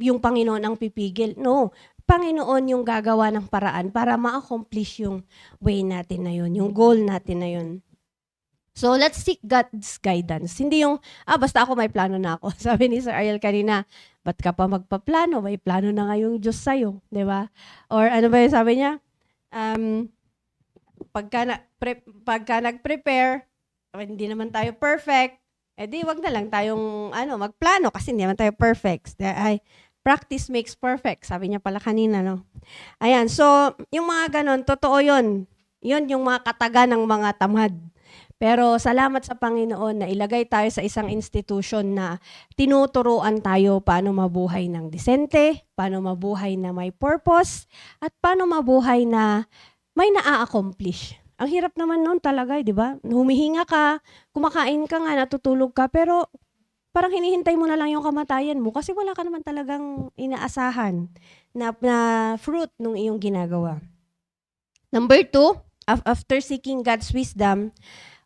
yung Panginoon ang pipigil. No, Panginoon yung gagawa ng paraan para ma-accomplish yung way natin na yun, yung goal natin na yun. So, let's seek God's guidance. Hindi yung, basta ako may plano na ako. Sabi ni Sir Ariel kanina, ba't ka pa magpaplano? May plano na nga yung Diyos sa'yo. Di ba? Or ano ba yung sabi niya? Pagka nag-prepare, hindi naman tayo perfect, di wag na lang tayong magplano kasi hindi naman tayo perfect. Practice makes perfect. Sabi niya pala kanina, no? Ayan, so yung mga ganon, totoo yun. Yun yung mga kataga ng mga tamad. Pero salamat sa Panginoon na ilagay tayo sa isang institution na tinuturuan tayo paano mabuhay ng disente, paano mabuhay na may purpose, at paano mabuhay na may naa-accomplish. Ang hirap naman noon talaga, di ba? Humihinga ka, kumakain ka nga, natutulog ka, pero parang hinihintay mo na lang yung kamatayan mo kasi wala ka naman talagang inaasahan na fruit nung iyong ginagawa. Number 2, after seeking God's wisdom,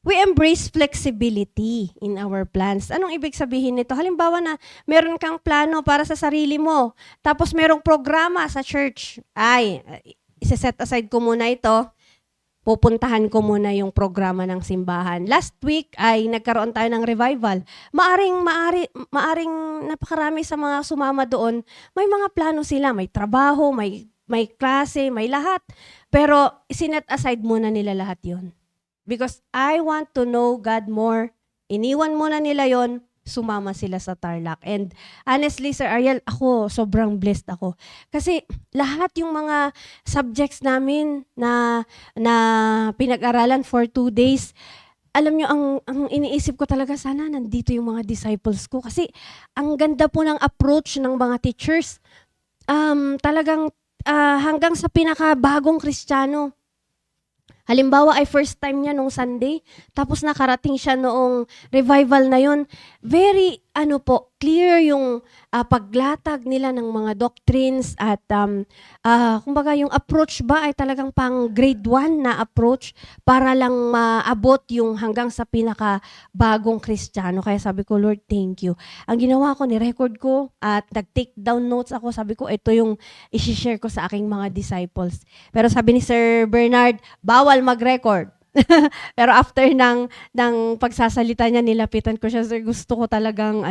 we embrace flexibility in our plans. Anong ibig sabihin nito? Halimbawa na meron kang plano para sa sarili mo, tapos merong programa sa church. Isa-set aside ko muna ito. Pupuntahan ko muna yung programa ng simbahan. Last week ay nagkaroon tayo ng revival. Maaring napakarami sa mga sumama doon, may mga plano sila, may trabaho, may klase, may lahat. Pero sinet aside muna nila lahat yon. Because I want to know God more. Iniwan muna nila yon, sumama sila sa Tarlac. And honestly, Sir Ariel, ako, sobrang blessed ako. Kasi lahat yung mga subjects namin na pinag-aralan for 2 days, alam nyo, ang iniisip ko talaga, sana nandito yung mga disciples ko. Kasi ang ganda po ng approach ng mga teachers. Talagang hanggang sa pinakabagong Kristiyano. Halimbawa ay first time niya nung Sunday, tapos nakarating siya noong revival na yon. Very clear yung paglatag nila ng mga doctrines at kumbaga yung approach ba ay talagang pang grade 1 na approach para lang maabot yung hanggang sa pinaka-bagong Kristiyano. Kaya sabi ko, Lord, thank you. Ang ginawa ko, ni-record ko at nag-take down notes ako. Sabi ko, ito yung isi-share ko sa aking mga disciples. Pero sabi ni Sir Bernard, bawal mag-record. Pero after ng pagsasalita niya, nilapitan ko siya, sir, gusto ko talagang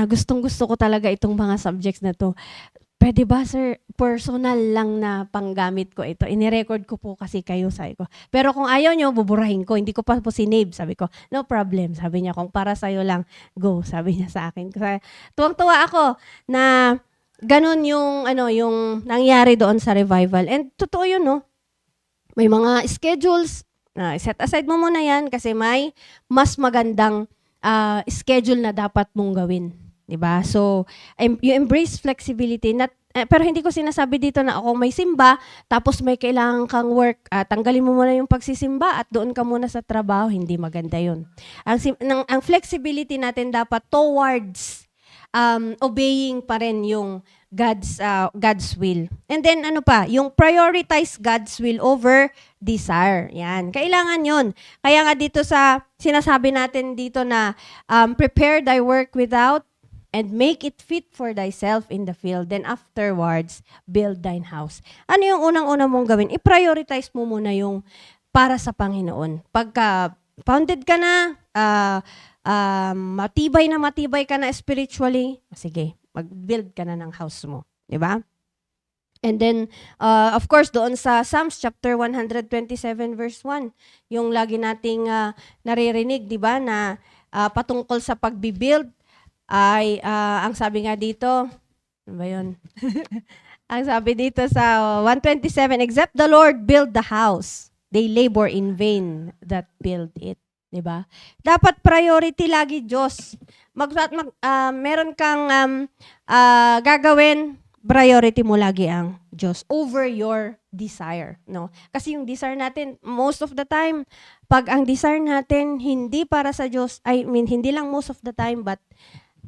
gustong-gusto ko talaga itong mga subjects na to. Pwede ba, sir, personal lang na panggamit ko ito? Inirecord ko po kasi kayo, sabi ko. Pero kung ayaw nyo, buburahin ko. Hindi ko pa po sinave, sabi ko. No problem, sabi niya. Kung para sa'yo lang, go, sabi niya sa akin. Tuwang-tuwa ako na ganun yung nangyari doon sa revival. And totoo yun, no? May mga schedules. Set aside mo muna yan kasi may mas magandang schedule na dapat mong gawin. Diba? So, you embrace flexibility. Pero hindi ko sinasabi dito na ako may simba, tapos may kailangan kang work, tanggalin mo muna yung pagsisimba at doon ka muna sa trabaho. Hindi maganda yun. Ang flexibility natin dapat towards obeying pa rin yung God's will. And then yung prioritize God's will over desire. Yan. Kailangan yun. Kaya nga dito sinasabi natin dito na prepare thy work without and make it fit for thyself in the field. Then afterwards, build thine house. Ano yung unang-una mong gawin? I-prioritize mo muna yung para sa Panginoon. Pagka founded ka na, matibay ka na spiritually, sige, mag-build ka na ng house mo. Diba? And then, of course, doon sa Psalms chapter 127 verse 1, yung lagi nating naririnig, diba, na patungkol sa pagbibuild, ay, ang sabi nga dito, ano ba yun? Ang sabi dito sa 127, except the Lord build the house, they labor in vain that build it. Diba? Dapat priority lagi Diyos. Meron kang gagawin, priority mo lagi ang Diyos over your desire, no? Kasi yung desire natin, most of the time, pag ang desire natin hindi para sa Diyos, hindi lang most of the time, but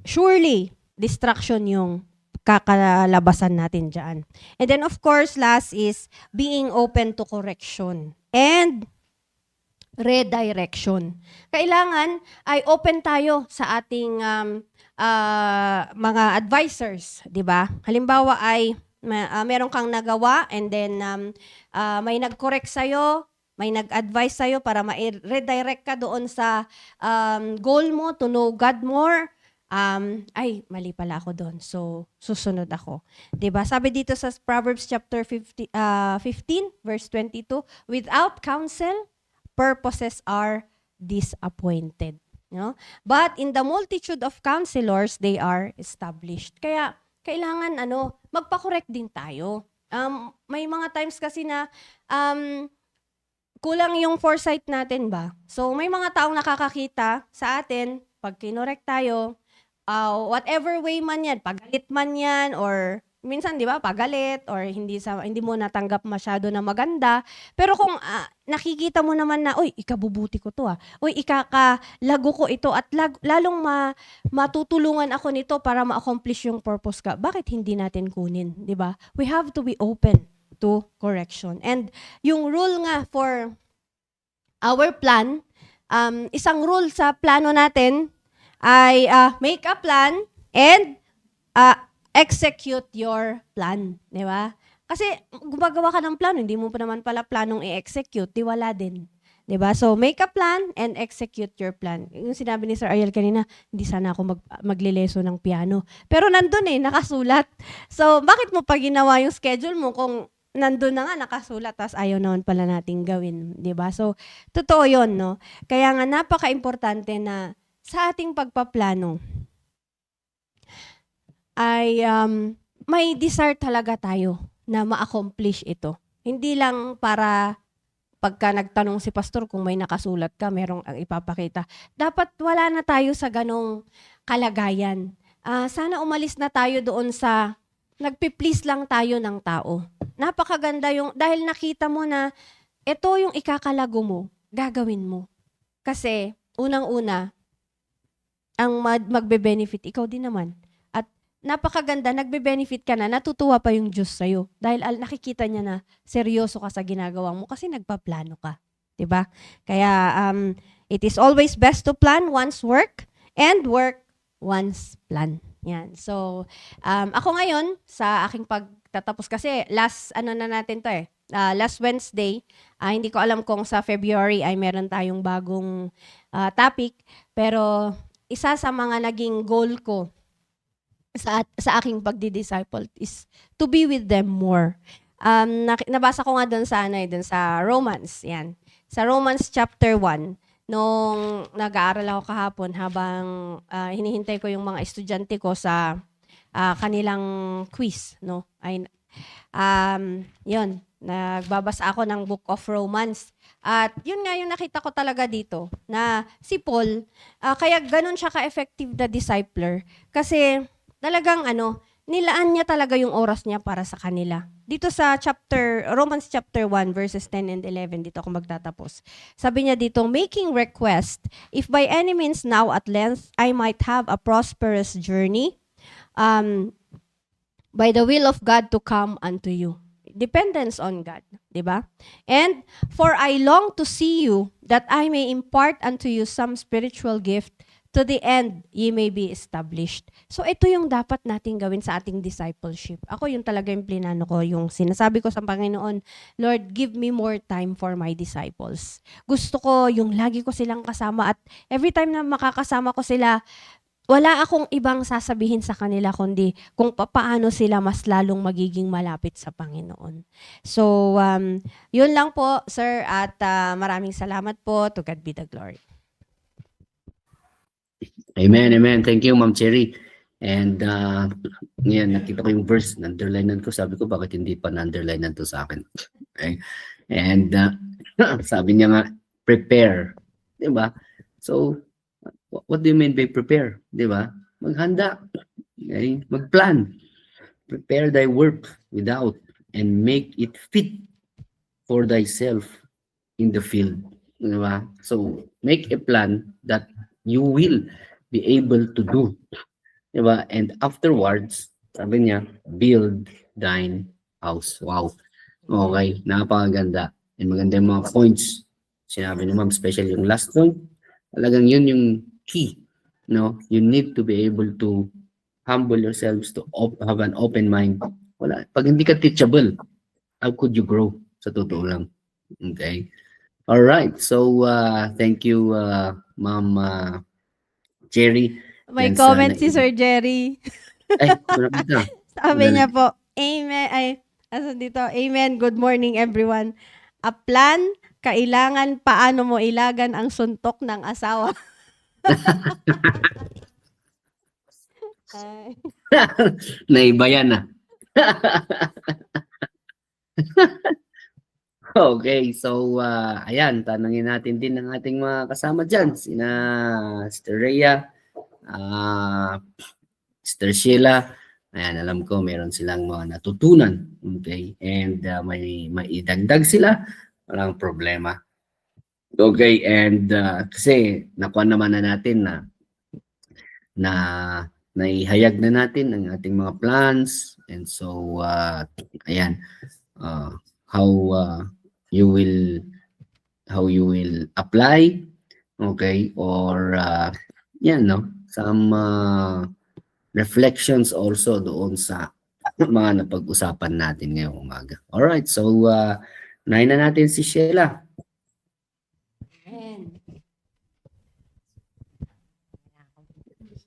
surely, distraction yung kakalabasan natin dyan. And then, of course, last is being open to correction and redirection. Kailangan ay open tayo sa ating mga advisors, 'di ba? Halimbawa ay meron kang nagawa and then may nag-correct sa'yo, may nag-advise sa'yo para ma-redirect ka doon sa goal mo to know God more. Mali pala ako doon. So, susunod ako. 'Di ba? Sabi dito sa Proverbs chapter 15 verse 22, without counsel, purposes are disappointed. No? But in the multitude of counselors, they are established. Kaya, kailangan magpa-correct din tayo. May mga times kasi na kulang yung foresight natin ba? So, may mga taong nakakakita sa atin, pag kinorek tayo, whatever way man yan, pagalit man yan, or minsan, di ba, pagalit, or hindi mo natanggap masyado na maganda. Pero kung nakikita mo naman na, uy, ikabubuti ko to uy, ikakalago ko ito, at lalong matutulungan ako nito para ma-accomplish yung purpose ka, bakit hindi natin kunin, di ba? We have to be open to correction. And yung rule nga for our plan, isang rule sa plano natin ay make a plan and execute your plan, di ba? Kasi gumagawa ka ng plano, hindi mo pa naman pala planong i-execute, di wala din. Di ba? So, make a plan and execute your plan. Yung sinabi ni Sir Ariel kanina, hindi sana ako maglileso ng piano. Pero nandun nakasulat. So, bakit mo pa ginawa yung schedule mo kung nandun na nga, nakasulat, tapos ayaw naman pala nating gawin, di ba? So, totoo yun, no? Kaya nga, napaka-importante na sa ating pagpaplano, ay may desire talaga tayo na ma-accomplish ito. Hindi lang para pagka nagtanong si pastor kung may nakasulat ka, merong ipapakita. Dapat wala na tayo sa ganong kalagayan. Sana umalis na tayo doon sa nagpi-please lang tayo ng tao. Napakaganda dahil nakita mo na ito yung ikakalago mo, gagawin mo. Kasi unang-una, ang magbe-benefit, ikaw din naman. At napakaganda, nagbe-benefit ka na, natutuwa pa yung Diyos sa'yo. Dahil nakikita niya na seryoso ka sa ginagawa mo kasi nagpaplano ka. 'Di ba? Kaya it is always best to plan one's work and work one's plan. Yan. So, ako ngayon, sa aking pagtatapos, kasi last Wednesday, hindi ko alam kung sa February ay meron tayong bagong topic, pero isa sa mga naging goal ko sa aking pagdi-disciple is to be with them more. Nabasa ko nga doon sa Romans, yan. Sa Romans chapter 1, nung nag-aaral ako kahapon habang hinihintay ko yung mga estudyante ko sa kanilang quiz, no? Yun, nagbabasa ako ng Book of Romans. At yun nga yung nakita ko talaga dito, na si Paul, kaya ganun siya ka-effective na discipler. Kasi talagang nilaan niya talaga yung oras niya para sa kanila. Dito sa Romans chapter 1, verses 10 and 11, dito ako magtatapos. Sabi niya dito, making request, if by any means now at length I might have a prosperous journey, by the will of God to come unto you. Dependence on God, di ba? And for I long to see you, that I may impart unto you some spiritual gift, to the end ye may be established. So ito yung dapat nating gawin sa ating discipleship. Ako yung talaga yung plinano ko, yung sinasabi ko sa Panginoon, Lord, give me more time for my disciples. Gusto ko yung lagi ko silang kasama, at every time na makakasama ko sila, wala akong ibang sasabihin sa kanila kundi kung paano sila mas lalong magiging malapit sa Panginoon. So, yun lang po, sir, at maraming salamat po. To God be the glory. Amen, amen. Thank you, Ma'am Cherry. And ngayon, nakita ko yung verse, na-underlinean ko. Sabi ko, bakit hindi pa na-underlinean to sa akin? Okay? And sabi niya nga, prepare. Diba? So, what do you mean by prepare? Diba? Maghanda. Okay? Magplan. Prepare thy work without and make it fit for thyself in the field. Diba? So, make a plan that you will be able to do. Diba? And afterwards, sabi niya, build thine house. Wow. Okay, napakaganda. And maganda yung mga points. Sinabi ni Ma'am, especially yung last point. Talagang yun yung key. No? You need to be able to humble yourselves, to have an open mind. Wala. Pag hindi ka teachable, how could you grow? Sa totoo lang. Okay? Alright. So, thank you, Ma'am Jerry. May Yan sa comment si Sir Jerry. Ay, marami ka. Sabi niya po, amen, dito, amen, good morning everyone. A plan, kailangan paano mo ilagan ang suntok ng asawa. Ay. Naiba yan ah. Okay, so ayan, tanungin natin din ng ating mga kasama dyan. Sina Sister Rhea, Sister Sheila. Ayan, alam ko meron silang mga natutunan. Okay, and may idagdag sila. Walang problema. Okay, and kasi nakuha naman na natin na naihayag na natin ang ating mga plans. And so, ayan, how you will apply, okay, or yan, no, some reflections also doon sa mga napag-usapan natin ngayong umaga. All right, so nahin na natin si Sheila. Amen.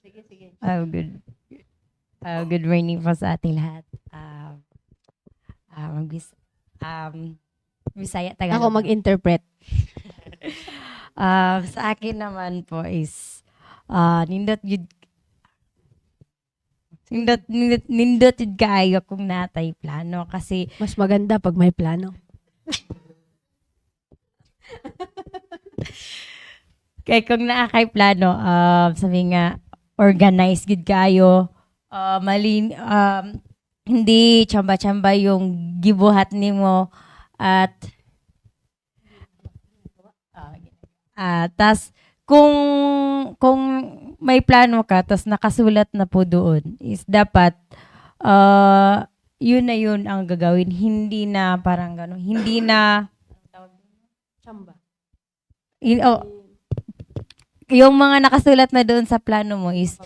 Sige. Good morning po sa ating lahat. Bisaya Tagalog. Ako mag-interpret. Sa akin naman po is nindot yun kaayo kung natay plano kasi Mas maganda pag may plano. kay kung naa kay plano sabi nga organized gid kayo hindi chamba-chamba yung gibuhat nimo at tas kung may plano ka tas nakasulat na po doon is dapat yun na yun ang gagawin, hindi na parang gano'n, hindi na Chamba. yung mga nakasulat na doon sa plano mo is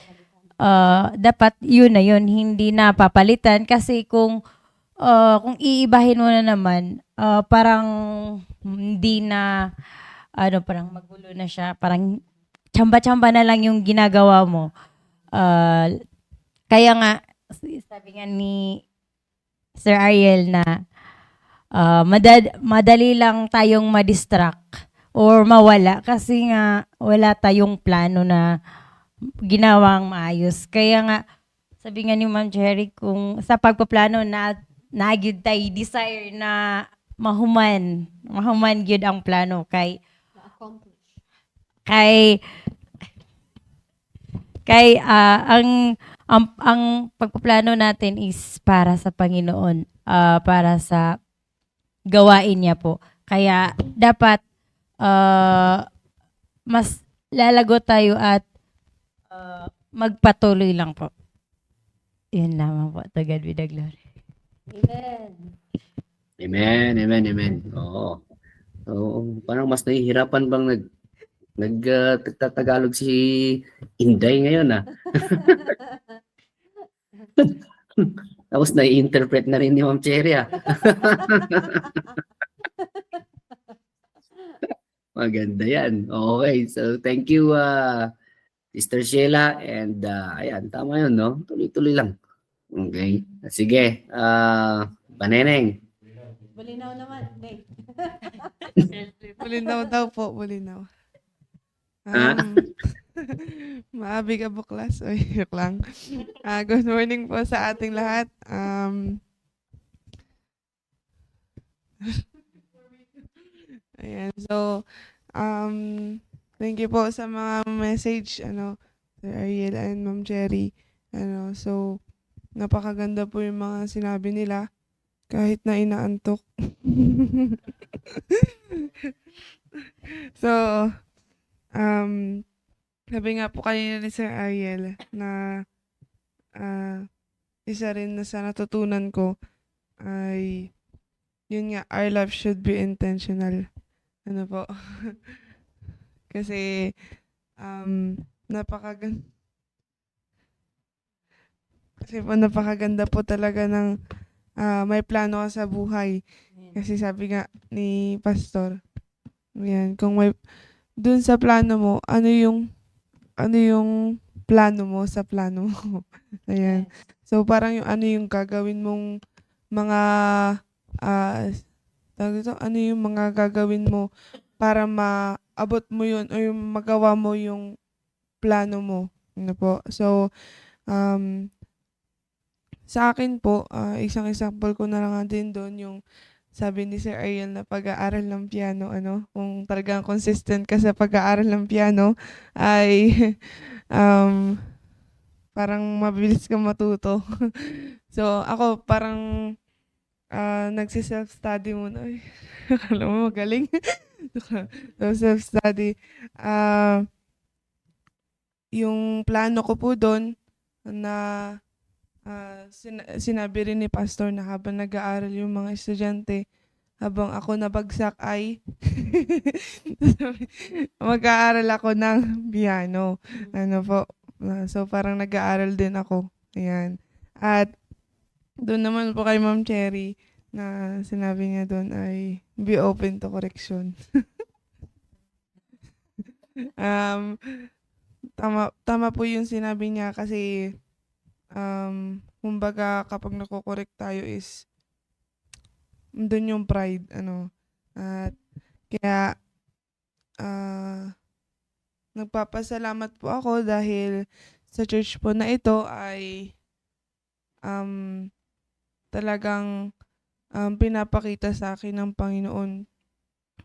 dapat yun na yun, hindi na papalitan kasi kung iibahin mo na naman, parang hindi na, parang magulo na siya, parang tsamba-tsamba na lang yung ginagawa mo. Kaya nga, sabi nga ni Sir Ariel na madali lang tayong madistract or mawala kasi nga wala tayong plano na ginawang maayos. Kaya nga, sabi nga ni Ma'am Cherry, kung sa pagpaplano na nagyud tayo desire na mahuman gyud ang plano kay ang pagpaplano natin is para sa Panginoon, para sa gawain niya po. Kaya dapat mas lalago tayo at magpatuloy lang po. Yun lamang po. To God be the glory. Amen. Amen, amen, amen. Oo. So, parang mas nahihirapan bang nagtatagalog si Inday ngayon, ah. Tapos nai-interpret na rin ni Ma'am Cherry, ah. Maganda yan. Okay, so thank you, Sister Sheila. And ayan, tama yun, no? Tuloy-tuloy lang. Okay. Sige, Baneneng. Bulinaw naman. Nay. Bulinaw daw po, bulinaw. Maabig ka buklas. Oy, joke lang. Good morning po sa ating lahat. Ayan, so, thank you po sa mga message, Sir Ariel and Ma'am Cherry. So, napakaganda po yung mga sinabi nila kahit na inaantok. So, sabi nga po kanina ni Sir Ariel na isa rin na sa natutunan ko ay yun nga, our life should be intentional. Ano po? Kasi napakaganda. Kasi po napakaganda po talaga ng may plano ka sa buhay. Kasi sabi nga ni Pastor, yan, kung may dun sa plano mo, ano yung plano mo sa plano mo. Ayan. So parang yung ano yung gagawin mong mga ano yung mga gagawin mo para maabot mo yun o yung magawa mo yung plano mo. Ano po? So, sa akin po, isang example ko na lang din doon yung sabi ni Sir Ariel na pag-aaral ng piano, kung talagang consistent ka sa pag-aaral ng piano, ay parang mabilis kang matuto. So, ako parang nagsi-self-study muna. Ay, akala mo magaling. So, self-study. Yung plano ko po doon na sinabi rin ni Pastor na habang nag-aaral yung mga estudyante, habang ako nabagsak ay mag-aaral ako ng piano. Ano po. So, parang nag-aaral din ako. Ayan. At doon naman po kay Ma'am Cherry na sinabi niya doon ay be open to correction. Tama po yung sinabi niya kasi kumbaga kapag nako-correct tayo is doon yung pride, at kaya nagpapasalamat po ako dahil sa church po na ito ay talagang pinapakita sa akin ng Panginoon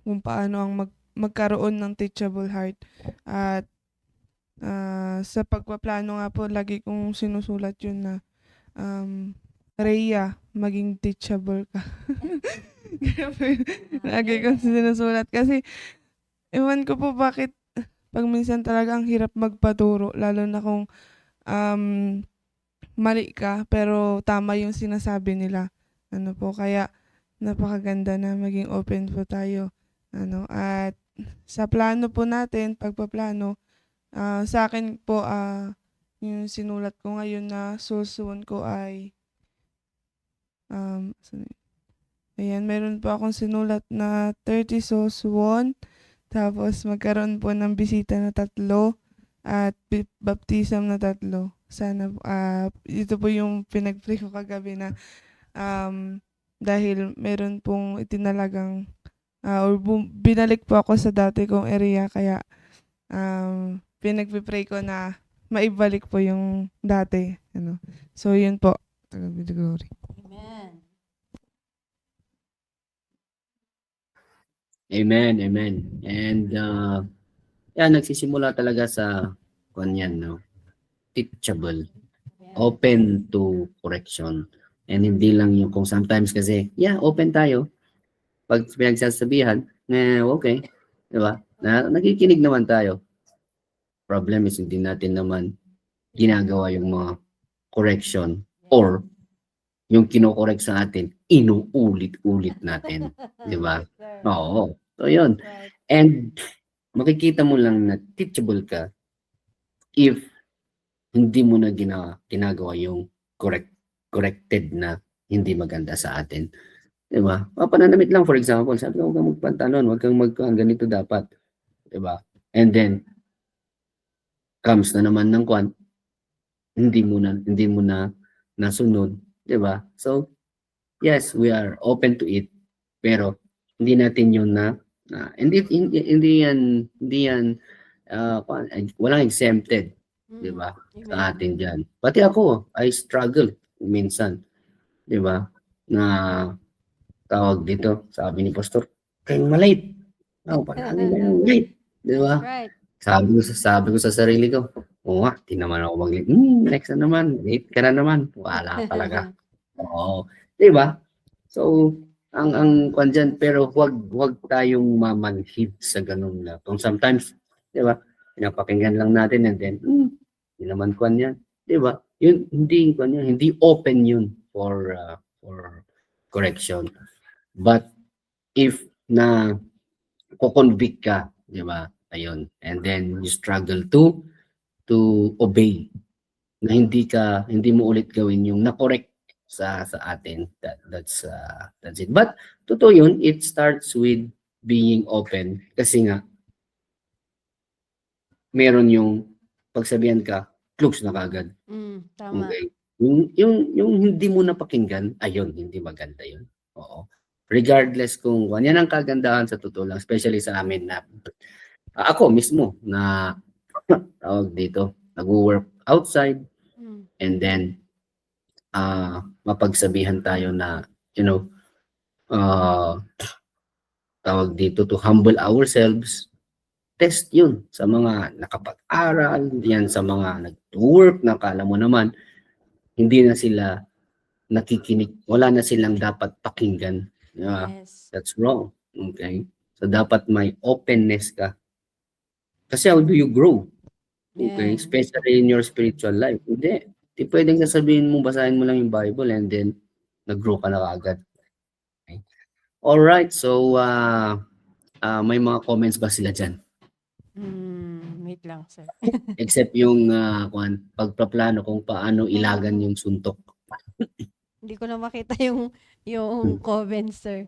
kung paano ang magkaroon ng teachable heart. At sa pagpaplano nga po, lagi kong sinusulat yun na Rhea, maging teachable ka. Lagi kong sinusulat kasi ewan ko po bakit pag minsan talaga ang hirap magpaturo, lalo na kung mali ka, pero tama yung sinasabi nila. Ano po, kaya napakaganda na maging open po tayo. Ano, at sa plano po natin, pagpaplano, sa akin po, yung sinulat ko ngayon na susuon ko ay, saan yun? Ayan, meron po akong sinulat na 30 susuon, tapos magkaroon po ng bisita na 3, at baptism na 3. Sana, ito po yung pinag-pray ko kagabi na, dahil meron pong itinalagang, binalik po ako sa dati kong area, kaya, pinag-pray ko na maibalik po yung dati. Ano. So, yun po. To God be the glory. Amen. Amen, amen. And nagsisimula talaga sa kanyan, no? Teachable, open to correction. And hindi lang yung kung sometimes kasi, open tayo. Pag pinagsasabihan, okay, di ba? Nakikinig naman tayo. Problem is hindi natin naman ginagawa yung mga correction or yung kino-correct sa atin, inuulit-ulit natin. Di ba? Oo. So, yun. And makikita mo lang na teachable ka if hindi mo na ginagawa yung corrected na hindi maganda sa atin. Diba? Pananamit lang, for example, sabi ko, huwag kang magpantalon, huwag kang ganito dapat. Diba? And then, comes na naman ng kwan, hindi mo na nasunod. Diba? So, yes, we are open to it, pero hindi natin yun hindi yan walang exempted, di ba? Sa atin diyan. Pati ako, I struggle minsan, di ba? Na tawag dito, sabi ni pastor, kayong malate. Palagi kayong late, di ba? Right. Sabi ko sa sarili ko, oo nga, di naman ako mag-late. Next na naman, late ka na naman. Wala talaga. Oo. Di ba? So, ang kwan dyan, pero wag tayong mamanhid sa ganun na. Kung sometimes, di ba, pinapakinggan lang natin and then, hindi naman kwan yan. Di ba? Yun, hindi open yun for correction. But, if na kukonvict ka, di ba, ayun, and then you struggle to obey, na hindi mo ulit gawin yung na-correct sa atin, that's it. But totoo yun, it starts with being open, kasi nga meron yung pagsabihan ka, close na kagad. Tama. Okay. Yung hindi mo napakinggan, ayun, hindi maganda yun. Oo. Regardless kung yan ang kagandahan sa totoo lang, especially sa amin na ako mismo na tawag dito, nag-work outside, and then mapagsabihan tayo na, tawag dito, to humble ourselves. Test yun sa mga nakapag-aral, yan sa mga nag-work, na kala mo naman, hindi na sila nakikinig, wala na silang dapat pakinggan. Yes. That's wrong. Okay? So, dapat may openness ka. Kasi how do you grow? Okay? Yeah. Especially in your spiritual life. Hindi pwedeng sasabihin mo, basahin mo lang yung Bible and then nag-grow ka na kaagad. Okay? Alright, so may mga comments ba sila dyan? Wait lang, sir. Except yung pagpaplano kung paano ilagan yung suntok. Hindi ko na makita yung comments, sir.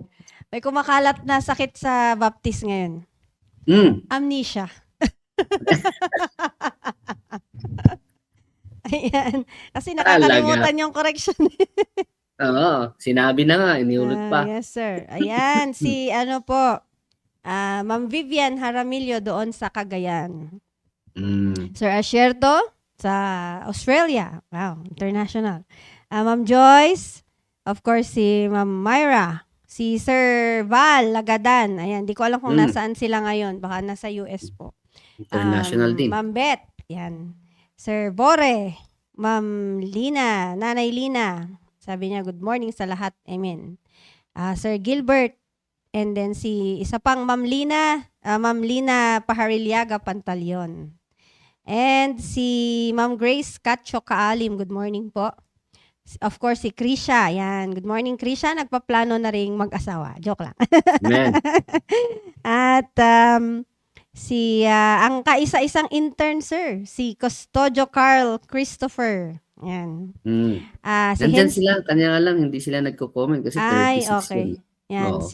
May kumakalat na sakit sa baptist ngayon. Amnesia. Ayan. Kasi nakakalimutan yung correction. Oo, sinabi na nga, iniulit pa. Yes, sir. Ayan, si Ma'am Vivian Haramillo doon sa Cagayan. Sir Asherto sa Australia. Wow, international. Ma'am Joyce, of course si Ma'am Myra, si Sir Val Lagadan. Ayan, di ko alam kung nasaan sila ngayon. Baka nasa US po. International din. Ma'am Beth, yan. Sir Bore, Ma'am Lina, Nanay Lina. Sabi niya, good morning sa lahat. Amen. Sir Gilbert, and then si isa pang Ma'am Lina, Ma'am Lina Pahariliaga Pantalion. And si Ma'am Grace Cacho Kaalim, good morning po. Of course, si Krisha. Yan. Good morning, Krisha. Nagpaplano na ring mag-asawa. Joke lang. Amen. At ang kaisa-isang intern, sir. Si Custodio Carl Christopher. Yan. Si Nandyan Hen- sila, kanya nga lang, hindi sila nagko-comment kasi 36 Ay, yun. okay. Yan. Oo.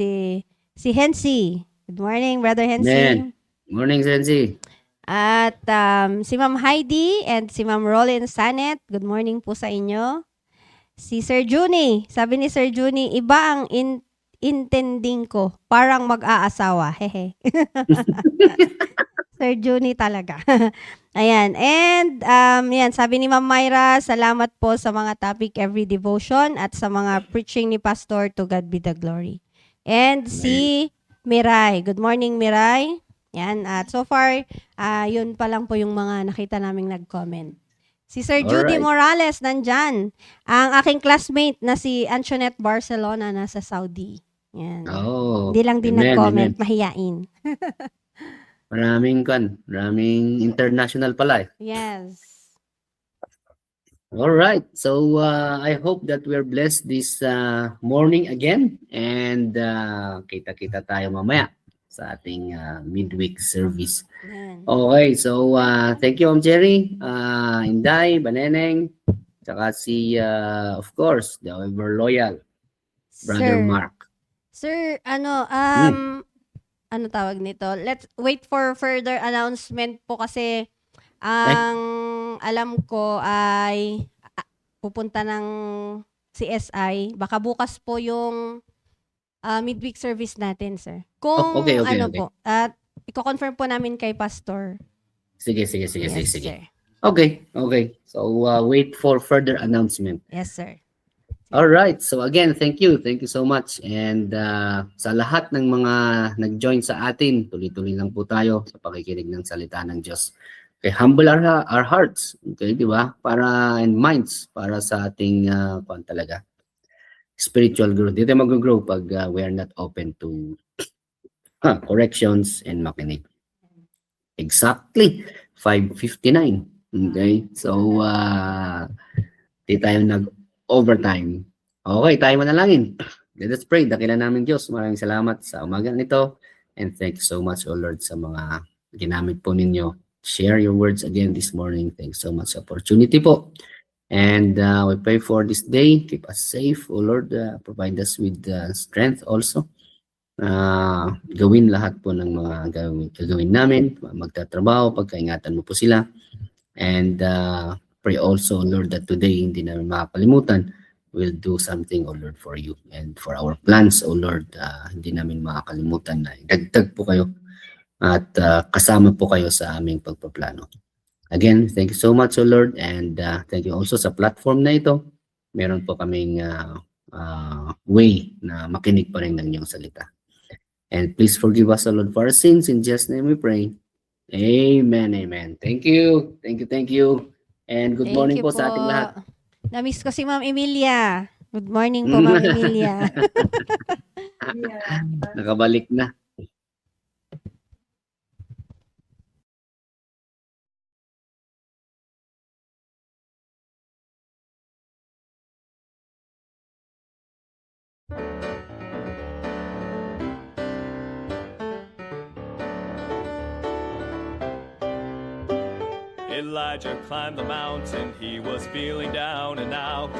Si Hensi. Good morning, Brother Hensi. Amen. Morning, Sensi. At si Ma'am Heidi and si Ma'am Rolin Sanet. Good morning po sa inyo. Si Sir Juni, sabi ni Sir Juni, iba ang intending ko, parang mag-aasawa. Hehe. Sir Juni talaga. Ayan. And yan, sabi ni Ma'am Myra, salamat po sa mga topic every devotion at sa mga preaching ni Pastor, to God be the glory. And si Miray. Good morning, Miray. Yan. At so far, yun pa lang po yung mga nakita naming nag-comment. Si Sir Judy Alright. Morales, nandyan. Ang aking classmate na si Antoinette Barcelona, nasa Saudi. Yan. Oh, Hindi lang din amen, nag-comment, amen. mahiyain. Maraming international pala eh. Yes. All right. So I hope that we're blessed this morning again, and kita-kita tayo mamaya sa ating midweek service. Yan. Okay, so thank you, Ma'am Jerry, Inday, Baneneng, tsaka si, of course, the ever loyal Brother Sir, Mark. Sir, ano tawag nito? Let's wait for further announcement po kasi ang alam ko ay pupunta ng CSI. Baka bukas po yung midweek service natin, sir. Kung okay. po, at i-confirm po namin kay Pastor. Sige. Yes, sir. Okay. So wait for further announcement. Yes, sir. All right. So again, thank you. Thank you so much. And sa lahat ng mga nag-join sa atin, tuloy-tuloy lang po tayo sa pakikinig ng salita ng Diyos. Okay, humble our hearts, okay, di ba? Para and minds para sa ating talaga spiritual growth. Dito mag-grow pag we are not open to corrections and makinig. Exactly 5:59. Okay? So di tayo nag-overtime. Okay, tayo manalangin. Let us pray. Dakilan namin Diyos. Maraming salamat sa umaga nito. And thank you so much, O Lord, sa mga ginamit po ninyo. Share your words again this morning. Thanks so much sa opportunity po. And we pray for this day. Keep us safe, O Lord. Provide us with strength also. Gawin lahat po ng mga gagawin namin. Magtatrabaho, pagkaingatan mo po sila. And pray also, Lord, that today hindi namin makakalimutan. We'll do something, O Lord, for you. And for our plans, O Lord, hindi namin makakalimutan na idagdag po kayo. At kasama po kayo sa aming pagpaplano. Again, thank you so much, O Lord, and thank you also sa platform na ito. Meron po kaming way na makinig pa rin ng iyong salita. And please forgive us, O Lord, for our sins. In Jesus' name we pray. Amen, amen. Thank you. And good morning po sa ating lahat. Na-miss ko si Ma'am Emilia. Good morning po, Ma'am Emilia. Nakabalik na. Elijah climbed the mountain, he was feeling down and out.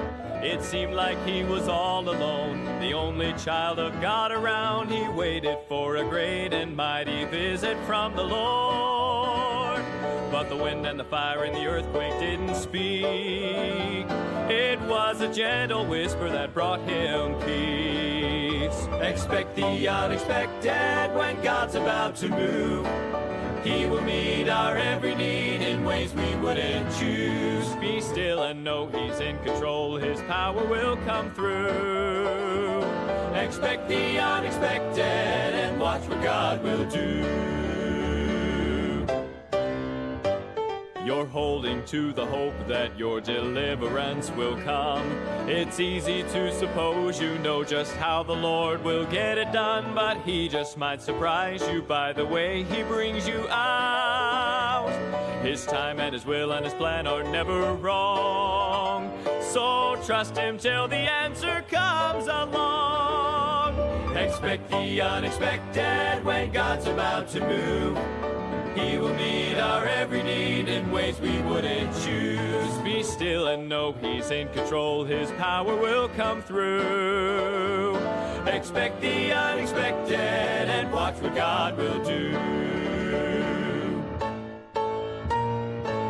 It seemed like he was all alone, the only child of God around. He waited for a great and mighty visit from the Lord. But the wind and the fire and the earthquake didn't speak. It was a gentle whisper that brought him peace. Expect the unexpected when God's about to move. He will meet our every need in ways we wouldn't choose. Be still and know he's in control, his power will come through. Expect the unexpected and watch what God will do. You're holding to the hope that your deliverance will come. It's easy to suppose you know just how the Lord will get it done, but He just might surprise you by the way He brings you out. His time and His will and His plan are never wrong, so trust Him till the answer comes along. Expect the unexpected when God's about to move. He will meet our every need in ways we wouldn't choose. Be still and know He's in control. His power will come through. Expect the unexpected and watch what God will do.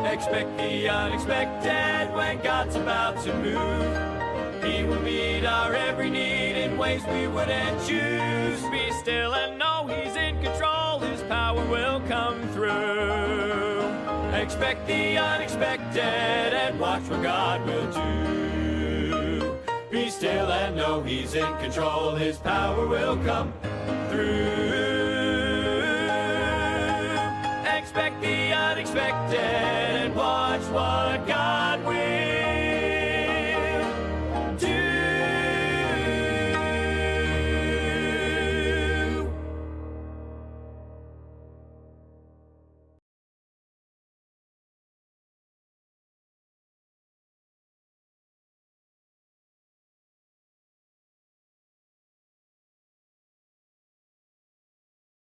Expect the unexpected when God's about to move. He will meet our every need in ways we wouldn't choose. Be still and know He's in control. His power will come through. Expect the unexpected and watch what God will do. Be still and know He's in control. His power will come through. Expect the unexpected and watch what God will